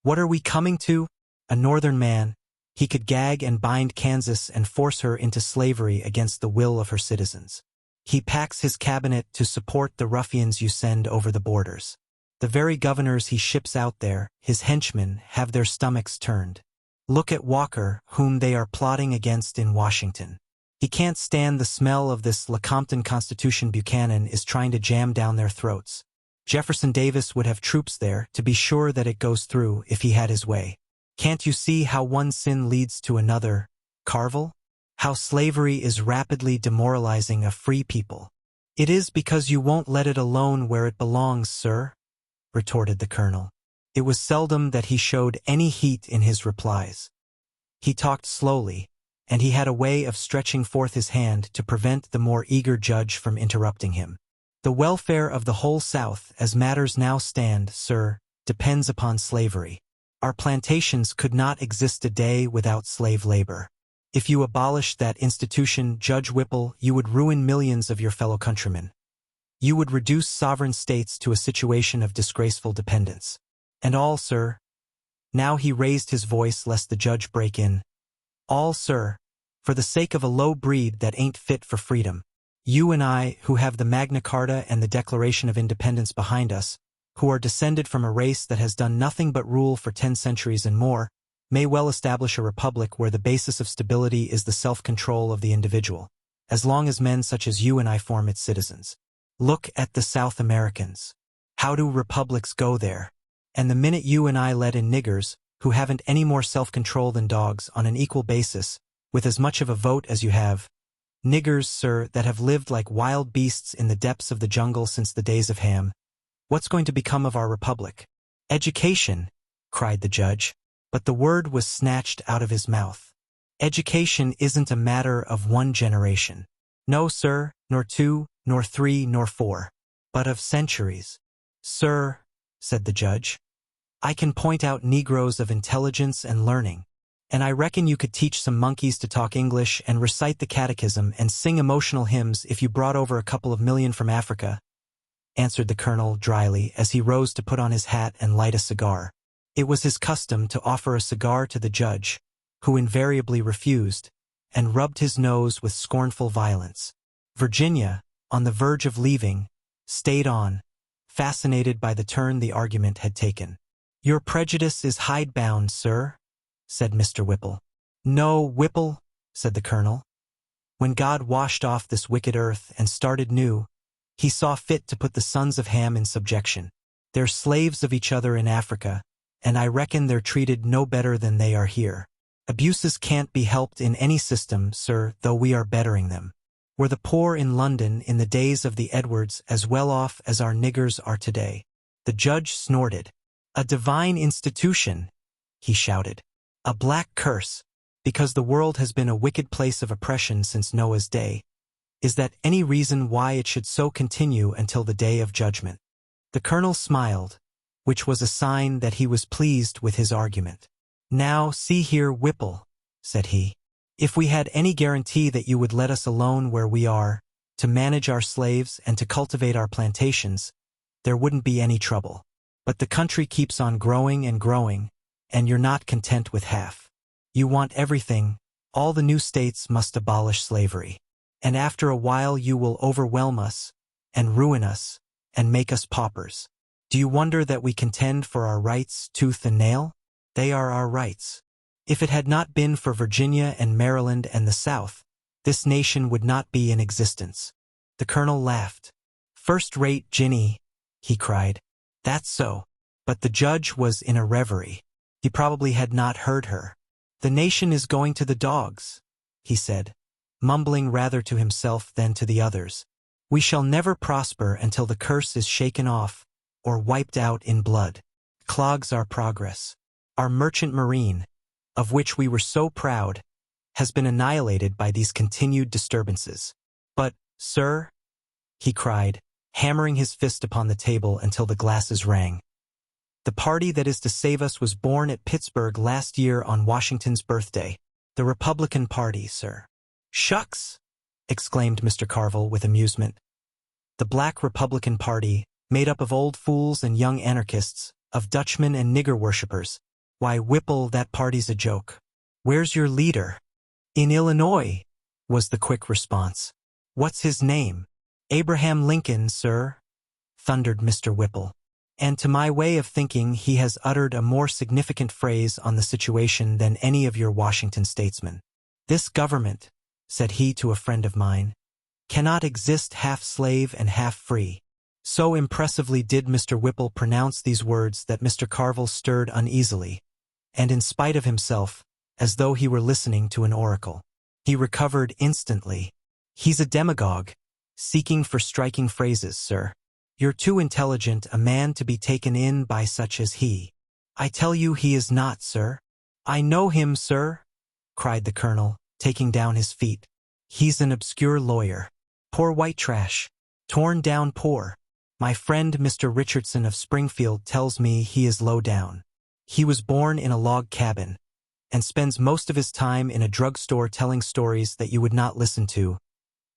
"What are we coming to? A Northern man, he could gag and bind Kansas and force her into slavery against the will of her citizens. He packs his cabinet to support the ruffians you send over the borders. The very governors he ships out there, his henchmen, have their stomachs turned. Look at Walker, whom they are plotting against in Washington. He can't stand the smell of this Lecompton Constitution Buchanan is trying to jam down their throats. Jefferson Davis would have troops there to be sure that it goes through if he had his way. Can't you see how one sin leads to another, Carvel? How slavery is rapidly demoralizing a free people?" "It is because you won't let it alone where it belongs, sir," retorted the colonel. It was seldom that he showed any heat in his replies. He talked slowly, and he had a way of stretching forth his hand to prevent the more eager judge from interrupting him. "The welfare of the whole South, as matters now stand, sir, depends upon slavery. Our plantations could not exist a day without slave labor. If you abolished that institution, Judge Whipple, you would ruin millions of your fellow countrymen. You would reduce sovereign states to a situation of disgraceful dependence. And all, sir," now he raised his voice lest the judge break in, "all, sir, for the sake of a low breed that ain't fit for freedom. You and I, who have the Magna Carta and the Declaration of Independence behind us, who are descended from a race that has done nothing but rule for 10 centuries and more, may well establish a republic where the basis of stability is the self-control of the individual, as long as men such as you and I form its citizens. Look at the South Americans. How do republics go there? And the minute you and I let in niggers, who haven't any more self-control than dogs, on an equal basis, with as much of a vote as you have, niggers, sir, that have lived like wild beasts in the depths of the jungle since the days of Ham, what's going to become of our republic?" "Education," cried the judge, but the word was snatched out of his mouth. "Education isn't a matter of one generation. No, sir, nor two, nor three, nor four, but of centuries." "Sir," said the judge, "I can point out Negroes of intelligence and learning, and I reckon you could teach some monkeys to talk English and recite the catechism and sing emotional hymns if you brought over a couple of million from Africa," answered the colonel dryly as he rose to put on his hat and light a cigar. It was his custom to offer a cigar to the judge, who invariably refused, and rubbed his nose with scornful violence. Virginia, on the verge of leaving, stayed on, fascinated by the turn the argument had taken. "Your prejudice is hidebound, sir," said Mr. Whipple. "No, Whipple," said the colonel. "When God washed off this wicked earth and started new, he saw fit to put the sons of Ham in subjection. They're slaves of each other in Africa, and I reckon they're treated no better than they are here. Abuses can't be helped in any system, sir, though we are bettering them. Were the poor in London in the days of the Edwards as well off as our niggers are today?" The judge snorted. "A divine institution," he shouted. "A black curse, because the world has been a wicked place of oppression since Noah's day. Is that any reason why it should so continue until the day of judgment?" The colonel smiled, which was a sign that he was pleased with his argument. "Now, see here, Whipple," said he. "If we had any guarantee that you would let us alone where we are, to manage our slaves and to cultivate our plantations, there wouldn't be any trouble. But the country keeps on growing and growing, and you're not content with half. You want everything. All the new states must abolish slavery. And after a while you will overwhelm us, and ruin us, and make us paupers. Do you wonder that we contend for our rights tooth and nail? They are our rights. If it had not been for Virginia and Maryland and the South, this nation would not be in existence." The colonel laughed. "First-rate Ginny," he cried. "That's so." But the judge was in a reverie. He probably had not heard her. "The nation is going to the dogs," he said, mumbling rather to himself than to the others. "We shall never prosper until the curse is shaken off, or wiped out in blood. Clogs our progress. Our merchant marine, of which we were so proud, has been annihilated by these continued disturbances. But, sir," he cried, hammering his fist upon the table until the glasses rang, "the party that is to save us was born at Pittsburgh last year on Washington's birthday. The Republican Party, sir." "Shucks!" exclaimed Mr. Carvel with amusement. "The Black Republican Party, made up of old fools and young anarchists, of Dutchmen and nigger worshippers. Why, Whipple, that party's a joke. Where's your leader?" "In Illinois," was the quick response. "What's his name?" "Abraham Lincoln, sir," thundered Mr. Whipple. "And to my way of thinking he has uttered a more significant phrase on the situation than any of your Washington statesmen. This government," said he to a friend of mine, "cannot exist half slave and half free." So impressively did Mr. Whipple pronounce these words that Mr. Carvel stirred uneasily, and in spite of himself, as though he were listening to an oracle. He recovered instantly. "He's a demagogue, seeking for striking phrases, sir. You're too intelligent a man to be taken in by such as he. I tell you he is not, sir." "I know him, sir," cried the colonel, taking down his feet. "He's an obscure lawyer. Poor white trash. Torn down poor. My friend Mr. Richardson of Springfield tells me he is low down. He was born in a log cabin, and spends most of his time in a drugstore telling stories that you would not listen to,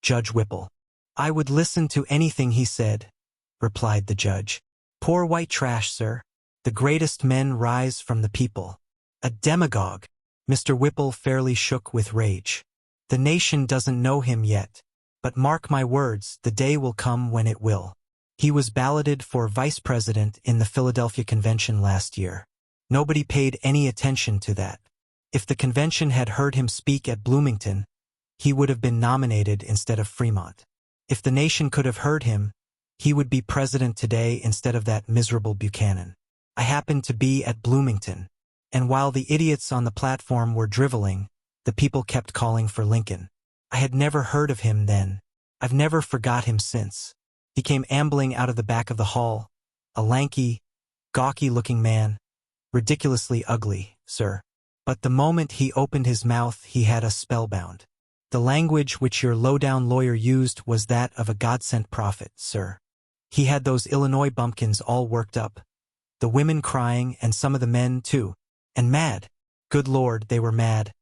Judge Whipple." "I would listen to anything he said," replied the judge. "Poor white trash, sir. The greatest men rise from the people. A demagogue." Mr. Whipple fairly shook with rage. "The nation doesn't know him yet, but mark my words, the day will come when it will. He was balloted for vice president in the Philadelphia Convention last year. Nobody paid any attention to that. If the convention had heard him speak at Bloomington, he would have been nominated instead of Fremont. If the nation could have heard him, he would be president today instead of that miserable Buchanan. I happened to be at Bloomington, and while the idiots on the platform were driveling, the people kept calling for Lincoln. I had never heard of him then. I've never forgot him since. He came ambling out of the back of the hall, a lanky, gawky-looking man, ridiculously ugly, sir. But the moment he opened his mouth he had us spellbound. The language which your low-down lawyer used was that of a God-sent prophet, sir. He had those Illinois bumpkins all worked up, the women crying and some of the men, too, and mad. Good Lord, they were mad.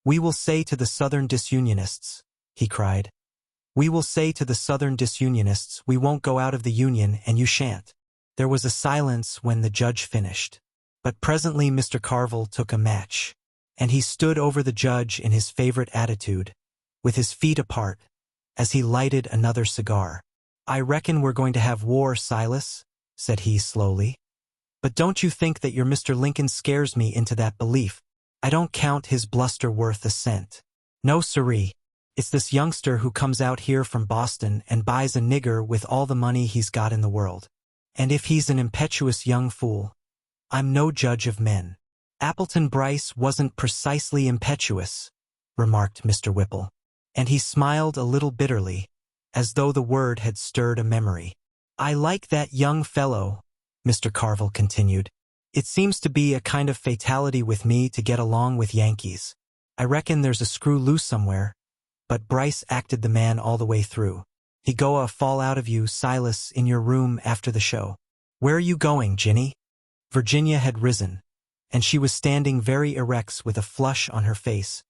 'We will say to the Southern disunionists,' he cried. 'We will say to the Southern disunionists, we won't go out of the Union and you shan't.'" There was a silence when the judge finished. But presently Mr. Carvel took a match, and he stood over the judge in his favorite attitude, with his feet apart, as he lighted another cigar. "I reckon we're going to have war, Silas," said he slowly. "But don't you think that your Mr. Lincoln scares me into that belief? I don't count his bluster worth a cent. No siree. It's this youngster who comes out here from Boston and buys a nigger with all the money he's got in the world. And if he's an impetuous young fool, I'm no judge of men." "Appleton Brice wasn't precisely impetuous," remarked Mr. Whipple, and he smiled a little bitterly, as though the word had stirred a memory. "I like that young fellow," Mr. Carvel continued. "It seems to be a kind of fatality with me to get along with Yankees. I reckon there's a screw loose somewhere, but Brice acted the man all the way through. He goa fall out of you, Silas, in your room after the show." "Where are you going, Ginny?" Virginia had risen, and she was standing very erect with a flush on her face,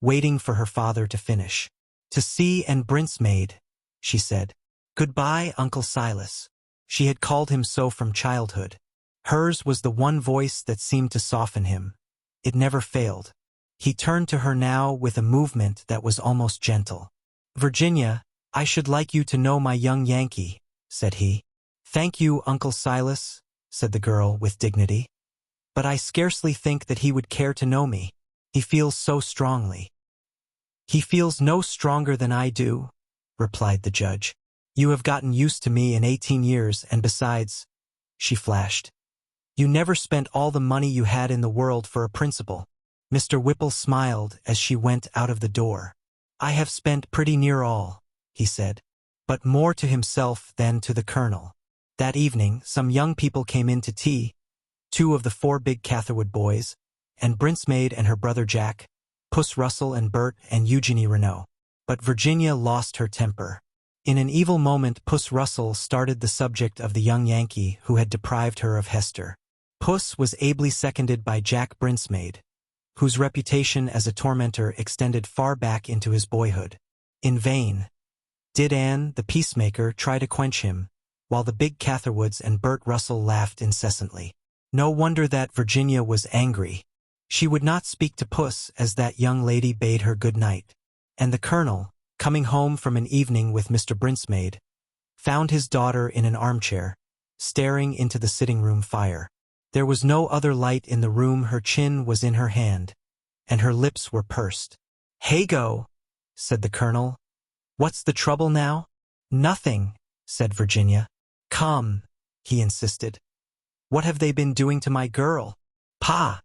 waiting for her father to finish. "To see and Brinsmaid," she said. "Goodbye, Uncle Silas." She had called him so from childhood. Hers was the one voice that seemed to soften him. It never failed. He turned to her now with a movement that was almost gentle. "Virginia, I should like you to know my young Yankee," said he. "Thank you, Uncle Silas," said the girl with dignity. "But I scarcely think that he would care to know me. He feels so strongly." "He feels no stronger than I do," replied the judge. "You have gotten used to me in 18 years, and besides," she flashed, "you never spent all the money you had in the world for a principal." Mr. Whipple smiled as she went out of the door. "I have spent pretty near all," he said, but more to himself than to the colonel. That evening, some young people came in to tea, 2 of the 4 big Catherwood boys, and Brinsmaid and her brother Jack, Puss Russell and Bert and Eugenie Renault. But Virginia lost her temper. In an evil moment, Puss Russell started the subject of the young Yankee who had deprived her of Hester. Puss was ably seconded by Jack Brinsmaid, whose reputation as a tormentor extended far back into his boyhood. In vain did Anne, the peacemaker, try to quench him, while the big Catherwoods and Bert Russell laughed incessantly. No wonder that Virginia was angry. She would not speak to Puss as that young lady bade her good night. And the colonel, coming home from an evening with Mr. Brinsmaid, found his daughter in an armchair, staring into the sitting-room fire. There was no other light in the room. Her chin was in her hand, and her lips were pursed. "Hey-go," said the colonel. "What's the trouble now?" "Nothing," said Virginia. "Come," he insisted. "What have they been doing to my girl?" "Pa."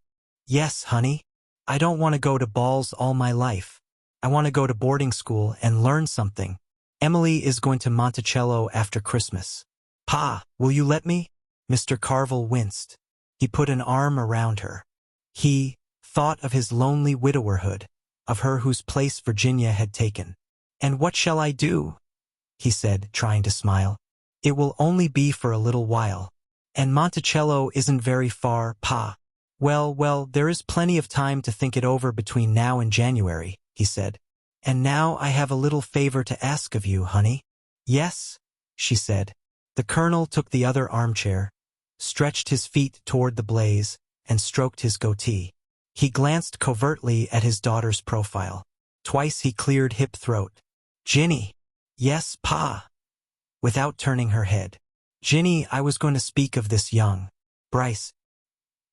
"Yes, honey. I don't want to go to balls all my life. I want to go to boarding school and learn something. Emily is going to Monticello after Christmas." "Pa, will you let me?" Mr. Carvel winced. He put an arm around her. He thought of his lonely widowerhood, of her whose place Virginia had taken. "And what shall I do?" he said, trying to smile. "It will only be for a little while. And Monticello isn't very far, Pa." Well, there is plenty of time to think it over between now and January," he said. "And now I have a little favor to ask of you, honey." "Yes," she said. The colonel took the other armchair, stretched his feet toward the blaze, and stroked his goatee. He glanced covertly at his daughter's profile. Twice he cleared hip throat. "Ginny." "Yes, Pa." Without turning her head. "Ginny, I was going to speak of this young Brice.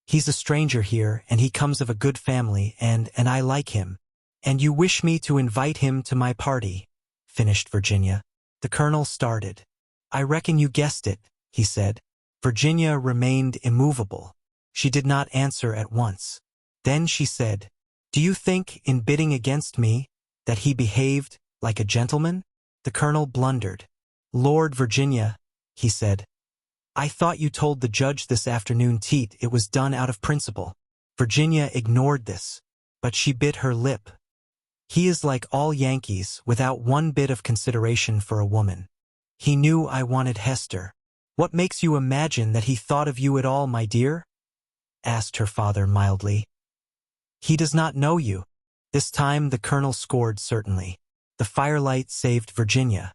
He's a stranger here, and he comes of a good family, and I like him. And you wish me to invite him to my party," finished Virginia. The colonel started. "I reckon you guessed it," he said. Virginia remained immovable. She did not answer at once. Then she said, "Do you think, in bidding against me, that he behaved like a gentleman?" The colonel blundered. "Lord, Virginia," he said, "I thought you told the judge this afternoon, Teat, it was done out of principle." Virginia ignored this, but she bit her lip. "He is like all Yankees, without one bit of consideration for a woman. He knew I wanted Hester." "What makes you imagine that he thought of you at all, my dear?" asked her father mildly. "He does not know you." This time the colonel scored certainly. The firelight saved Virginia.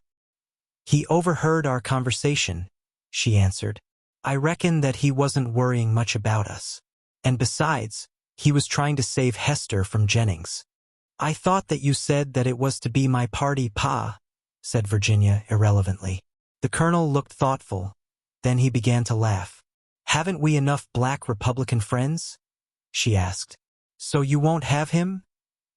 "He overheard our conversation," she answered. "I reckon that he wasn't worrying much about us. And besides, He was trying to save Hester from Jennings. "I thought that you said that it was to be my party, Pa," said Virginia irrelevantly. The colonel looked thoughtful. Then he began to laugh. "Haven't we enough black Republican friends?" she asked. "So you won't have him?"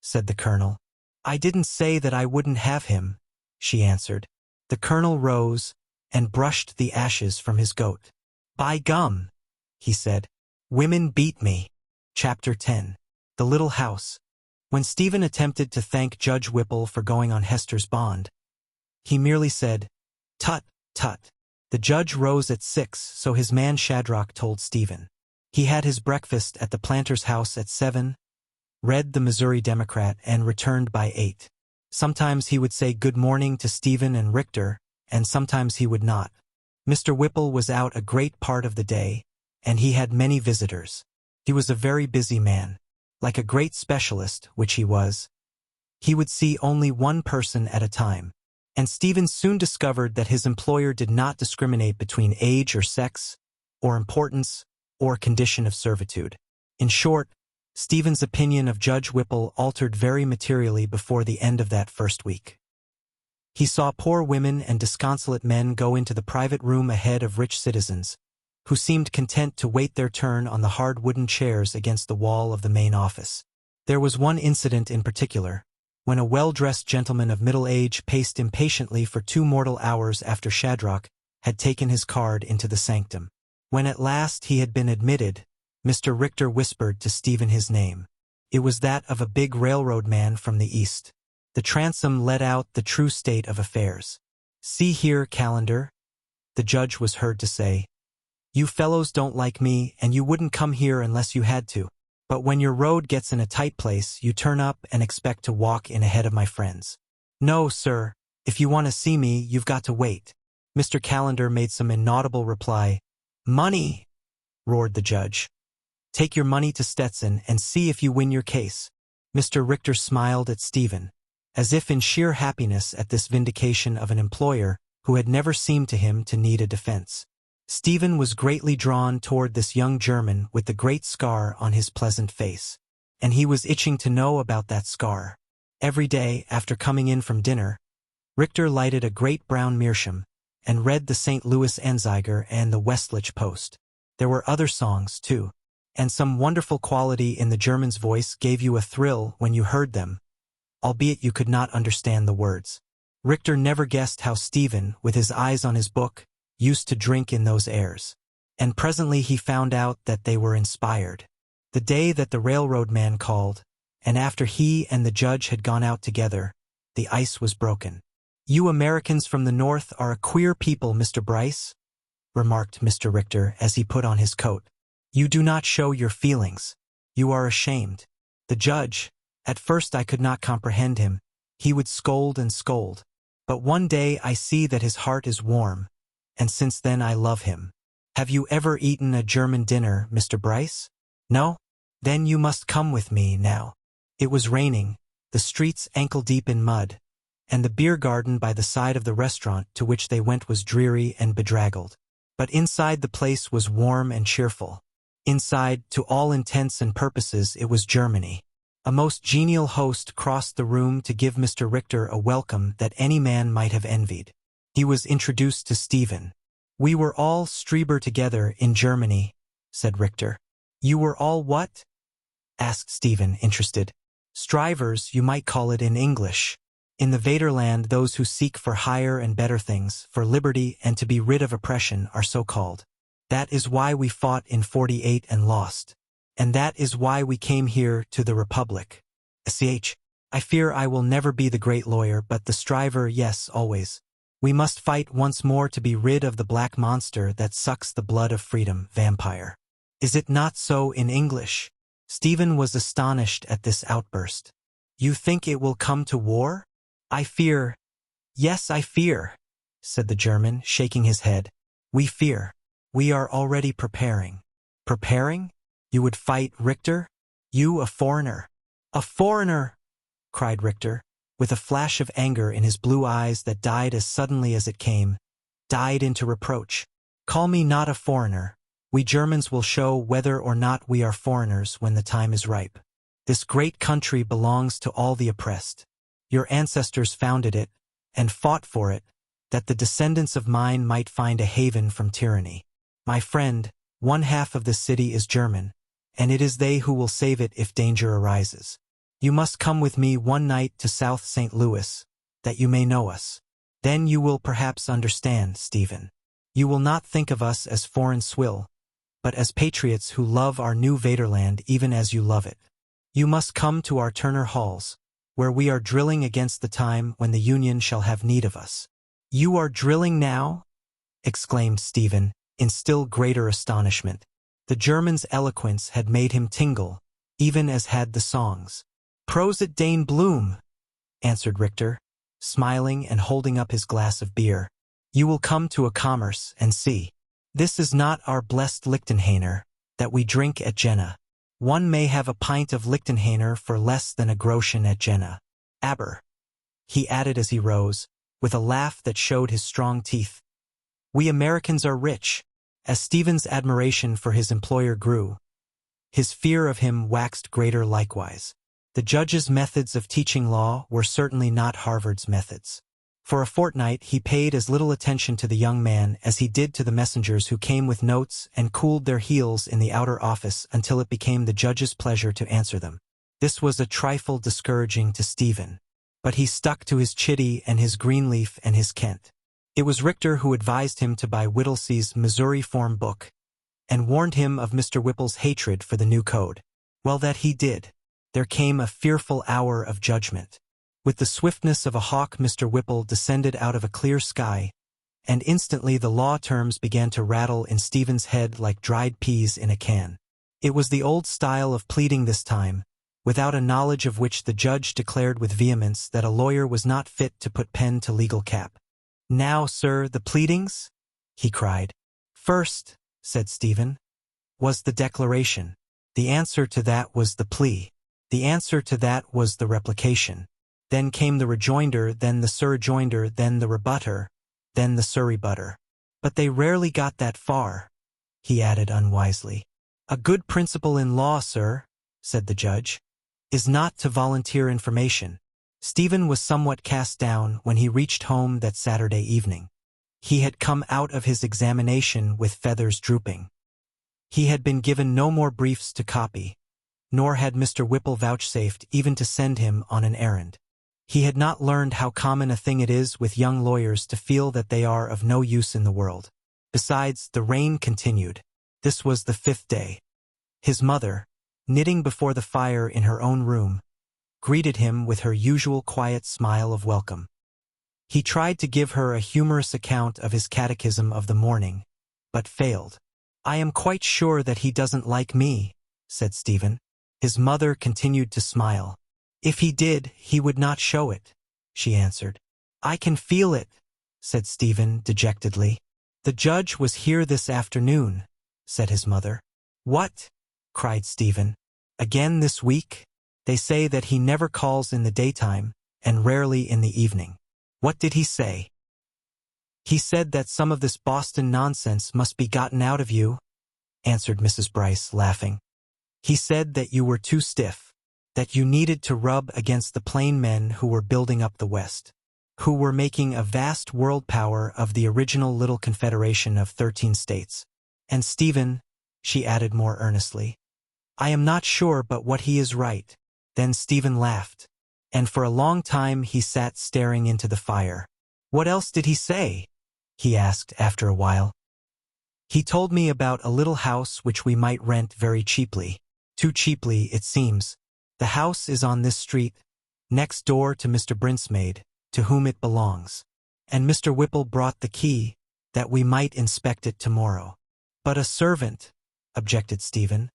said the colonel. "I didn't say that I wouldn't have him," she answered. The colonel rose and brushed the ashes from his goat. "By gum," he said. "Women beat me." Chapter 10. The Little House. When Stephen attempted to thank Judge Whipple for going on Hester's bond, he merely said, "Tut, tut." The judge rose at 6, so his man Shadrach told Stephen. He had his breakfast at the planter's house at 7, read the Missouri Democrat, and returned by 8. Sometimes he would say good morning to Stephen and Richter, and sometimes he would not. Mr. Whipple was out a great part of the day, and he had many visitors. He was a very busy man. Like a great specialist, which he was, he would see only one person at a time. And Stephen soon discovered that his employer did not discriminate between age or sex, or importance, or condition of servitude. In short, Stephen's opinion of Judge Whipple altered very materially before the end of that first week. He saw poor women and disconsolate men go into the private room ahead of rich citizens, who seemed content to wait their turn on the hard wooden chairs against the wall of the main office. There was one incident in particular, when a well-dressed gentleman of middle age paced impatiently for 2 mortal hours after Shadrach had taken his card into the sanctum. When at last he had been admitted, Mr. Richter whispered to Stephen his name. It was that of a big railroad man from the East. The transom let out the true state of affairs. "See here, Calendar," the judge was heard to say. "You fellows don't like me, and you wouldn't come here unless you had to. But when your road gets in a tight place, you turn up and expect to walk in ahead of my friends. No, sir, if you want to see me, you've got to wait." Mr. Calendar made some inaudible reply. "Money!" roared the judge. "Take your money to Stetson and see if you win your case." Mr. Richter smiled at Stephen, as if in sheer happiness at this vindication of an employer who had never seemed to him to need a defense. Stephen was greatly drawn toward this young German with the great scar on his pleasant face, and he was itching to know about that scar. Every day, after coming in from dinner, Richter lighted a great brown meerschaum and read the St. Louis Anzeiger and the Westlich Post. There were other songs, too, and some wonderful quality in the German's voice gave you a thrill when you heard them, albeit you could not understand the words. Richter never guessed how Stephen, with his eyes on his book, used to drink in those airs. And presently he found out that they were inspired. The day that the railroad man called, and after he and the judge had gone out together, the ice was broken. "You Americans from the North are a queer people, Mr. Brice," remarked Mr. Richter as he put on his coat. "You do not show your feelings. You are ashamed." The judge, at first I could not comprehend him. He would scold and scold. But one day I see that his heart is warm, and since then I love him. "Have you ever eaten a German dinner, Mr. Brice? No? Then you must come with me now." It was raining, the streets ankle-deep in mud, and the beer garden by the side of the restaurant to which they went was dreary and bedraggled. But inside the place was warm and cheerful. Inside, to all intents and purposes, it was Germany. A most genial host crossed the room to give Mr. Richter a welcome that any man might have envied. He was introduced to Stephen. "We were all Streber together in Germany," said Richter. "You were all what?" asked Stephen, interested. "Strivers, you might call it in English. In the Vaterland, those who seek for higher and better things, for liberty and to be rid of oppression, are so called. That is why we fought in 48 and lost. And that is why we came here to the Republic. I fear I will never be the great lawyer, but the striver, yes, always. We must fight once more to be rid of the black monster that sucks the blood of freedom, vampire. Is it not so in English?" Stephen was astonished at this outburst. "You think it will come to war?" "I fear. Yes, I fear," said the German, shaking his head. "We fear. We are already preparing." "Preparing? You would fight Richter? You, a foreigner?" "A foreigner!" cried Richter, with a flash of anger in his blue eyes that died as suddenly as it came, died into reproach. "Call me not a foreigner. We Germans will show whether or not we are foreigners when the time is ripe. This great country belongs to all the oppressed. Your ancestors founded it, and fought for it, that the descendants of mine might find a haven from tyranny. My friend, one half of this city is German, and it is they who will save it if danger arises. You must come with me one night to South St. Louis, that you may know us. Then you will perhaps understand, Stephen. You will not think of us as foreign swill, but as patriots who love our new Vaterland even as you love it. You must come to our Turner Halls, where we are drilling against the time when the Union shall have need of us. You are drilling now? Exclaimed Stephen, in still greater astonishment. The German's eloquence had made him tingle, even as had the songs. Prosit Dane Bloom, answered Richter, smiling and holding up his glass of beer. You will come to a commerce and see. This is not our blessed Lichtenhainer, that we drink at Jena. One may have a pint of Lichtenhainer for less than a groschen at Jena. Aber, he added as he rose, with a laugh that showed his strong teeth. We Americans are rich. As Stephen's admiration for his employer grew, his fear of him waxed greater likewise. The judge's methods of teaching law were certainly not Harvard's methods. For a fortnight he paid as little attention to the young man as he did to the messengers who came with notes and cooled their heels in the outer office until it became the judge's pleasure to answer them. This was a trifle discouraging to Stephen, but he stuck to his Chitty and his Greenleaf and his Kent. It was Richter who advised him to buy Whittlesey's Missouri form book, and warned him of Mr. Whipple's hatred for the new code. Well, that he did. There came a fearful hour of judgment. With the swiftness of a hawk, Mr. Whipple descended out of a clear sky, and instantly the law terms began to rattle in Stephen's head like dried peas in a can. It was the old style of pleading this time, without a knowledge of which the judge declared with vehemence that a lawyer was not fit to put pen to legal cap. Now, sir, the pleadings? He cried. First, said Stephen, was the declaration. The answer to that was the plea. The answer to that was the replication. Then came the rejoinder, then the surrejoinder, then the rebutter, then the surrebutter. But they rarely got that far, he added unwisely. A good principle in law, sir, said the judge, is not to volunteer information. Stephen was somewhat cast down when he reached home that Saturday evening. He had come out of his examination with feathers drooping. He had been given no more briefs to copy, nor had Mr. Whipple vouchsafed even to send him on an errand. He had not learned how common a thing it is with young lawyers to feel that they are of no use in the world. Besides, the rain continued. This was the 5th day. His mother, knitting before the fire in her own room, greeted him with her usual quiet smile of welcome. He tried to give her a humorous account of his catechism of the morning, but failed. I am quite sure that he doesn't like me, said Stephen. His mother continued to smile. If he did, he would not show it, she answered. I can feel it, said Stephen dejectedly. The judge was here this afternoon, said his mother. What? Cried Stephen. Again this week? They say that he never calls in the daytime, and rarely in the evening. What did he say? He said that some of this Boston nonsense must be gotten out of you, answered Mrs. Brice, laughing. He said that you were too stiff, that you needed to rub against the plain men who were building up the West, who were making a vast world power of the original little confederation of 13 states. And Stephen, she added more earnestly, I am not sure but what he is right. Then Stephen laughed, and for a long time he sat staring into the fire. What else did he say? He asked after a while. He told me about a little house which we might rent very cheaply. Too cheaply, it seems. The house is on this street, next door to Mr. Brinsmade, to whom it belongs. And Mr. Whipple brought the key, that we might inspect it tomorrow. But a servant, objected Stephen.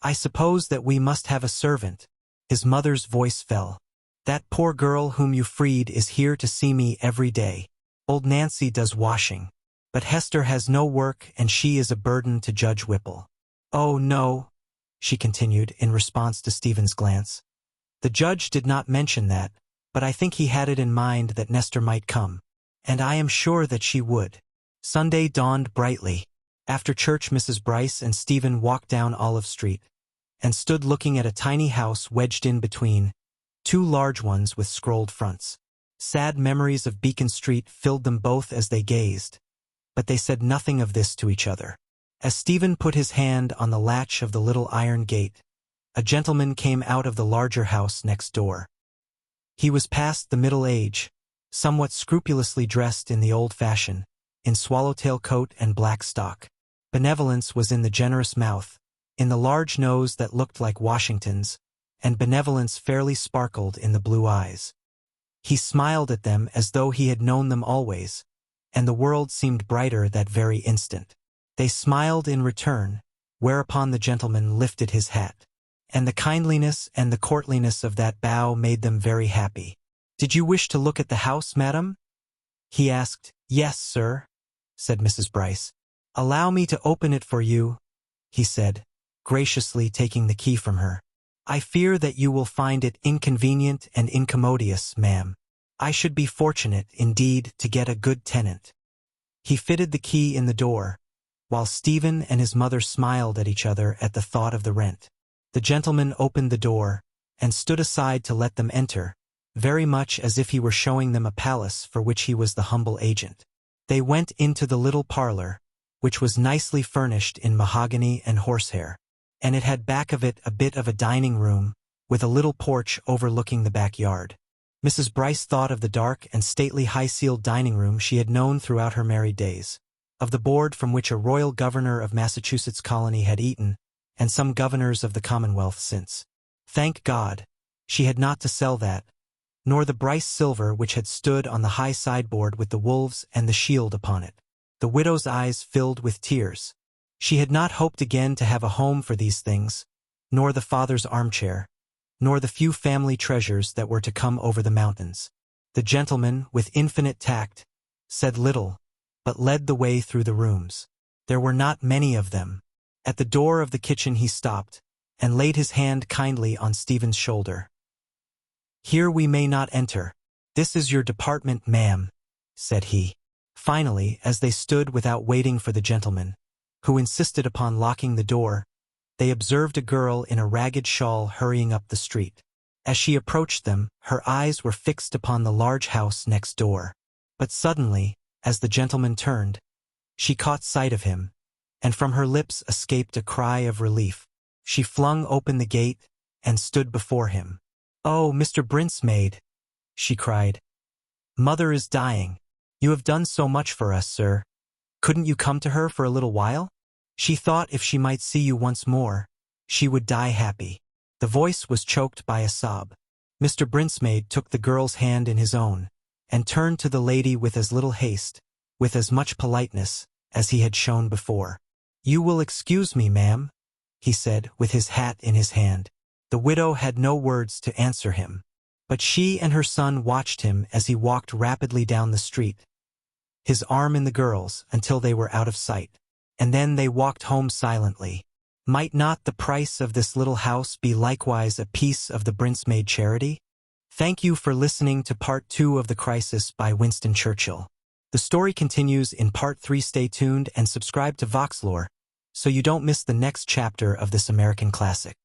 I suppose that we must have a servant. His mother's voice fell. That poor girl whom you freed is here to see me every day. Old Nancy does washing. But Hester has no work and she is a burden to Judge Whipple. Oh, no, she continued in response to Stephen's glance. The judge did not mention that, but I think he had it in mind that Nestor might come. And I am sure that she would. Sunday dawned brightly. After church, Mrs. Brice and Stephen walked down Olive Street and stood looking at a tiny house wedged in between two large ones with scrolled fronts. Sad memories of Beacon Street filled them both as they gazed, but they said nothing of this to each other. As Stephen put his hand on the latch of the little iron gate, a gentleman came out of the larger house next door. He was past the middle age, somewhat scrupulously dressed in the old fashion, in swallowtail coat and black stock. Benevolence was in the generous mouth, in the large nose that looked like Washington's, and benevolence fairly sparkled in the blue eyes. He smiled at them as though he had known them always, and the world seemed brighter that very instant. They smiled in return, whereupon the gentleman lifted his hat, and the kindliness and the courtliness of that bow made them very happy. "Did you wish to look at the house, madam?" he asked. "Yes, sir," said Mrs. Brice. "Allow me to open it for you," he said, graciously taking the key from her. "I fear that you will find it inconvenient and incommodious, ma'am. I should be fortunate, indeed, to get a good tenant." He fitted the key in the door, while Stephen and his mother smiled at each other at the thought of the rent. The gentleman opened the door and stood aside to let them enter, very much as if he were showing them a palace for which he was the humble agent. They went into the little parlor, which was nicely furnished in mahogany and horsehair, and it had back of it a bit of a dining room, with a little porch overlooking the backyard. Mrs. Brice thought of the dark and stately high-ceiled dining room she had known throughout her married days, of the board from which a royal governor of Massachusetts colony had eaten, and some governors of the Commonwealth since. Thank God, she had not to sell that, nor the Brice silver which had stood on the high sideboard with the wolves and the shield upon it. The widow's eyes filled with tears. She had not hoped again to have a home for these things, nor the father's armchair, nor the few family treasures that were to come over the mountains. The gentleman, with infinite tact, said little, but led the way through the rooms. There were not many of them. At the door of the kitchen he stopped, and laid his hand kindly on Stephen's shoulder. "Here we may not enter. This is your department, ma'am," said he. Finally, as they stood without waiting for the gentleman, who insisted upon locking the door, they observed a girl in a ragged shawl hurrying up the street. As she approached them, her eyes were fixed upon the large house next door. But suddenly, as the gentleman turned, she caught sight of him, and from her lips escaped a cry of relief. She flung open the gate and stood before him. "Oh, Mr. Brice, maid," she cried. "Mother is dying. You have done so much for us, sir. Couldn't you come to her for a little while? She thought if she might see you once more, she would die happy." The voice was choked by a sob. Mr. Brincemaid took the girl's hand in his own, and turned to the lady with as little haste, with as much politeness, as he had shown before. "You will excuse me, ma'am," he said, with his hat in his hand. The widow had no words to answer him, but she and her son watched him as he walked rapidly down the street, his arm in the girl's, until they were out of sight, and then they walked home silently. Might not the price of this little house be likewise a piece of the Brincemaid charity? Thank you for listening to Part 2 of The Crisis by Winston Churchill. The story continues in Part 3. Stay tuned and subscribe to Voxlore so you don't miss the next chapter of this American classic.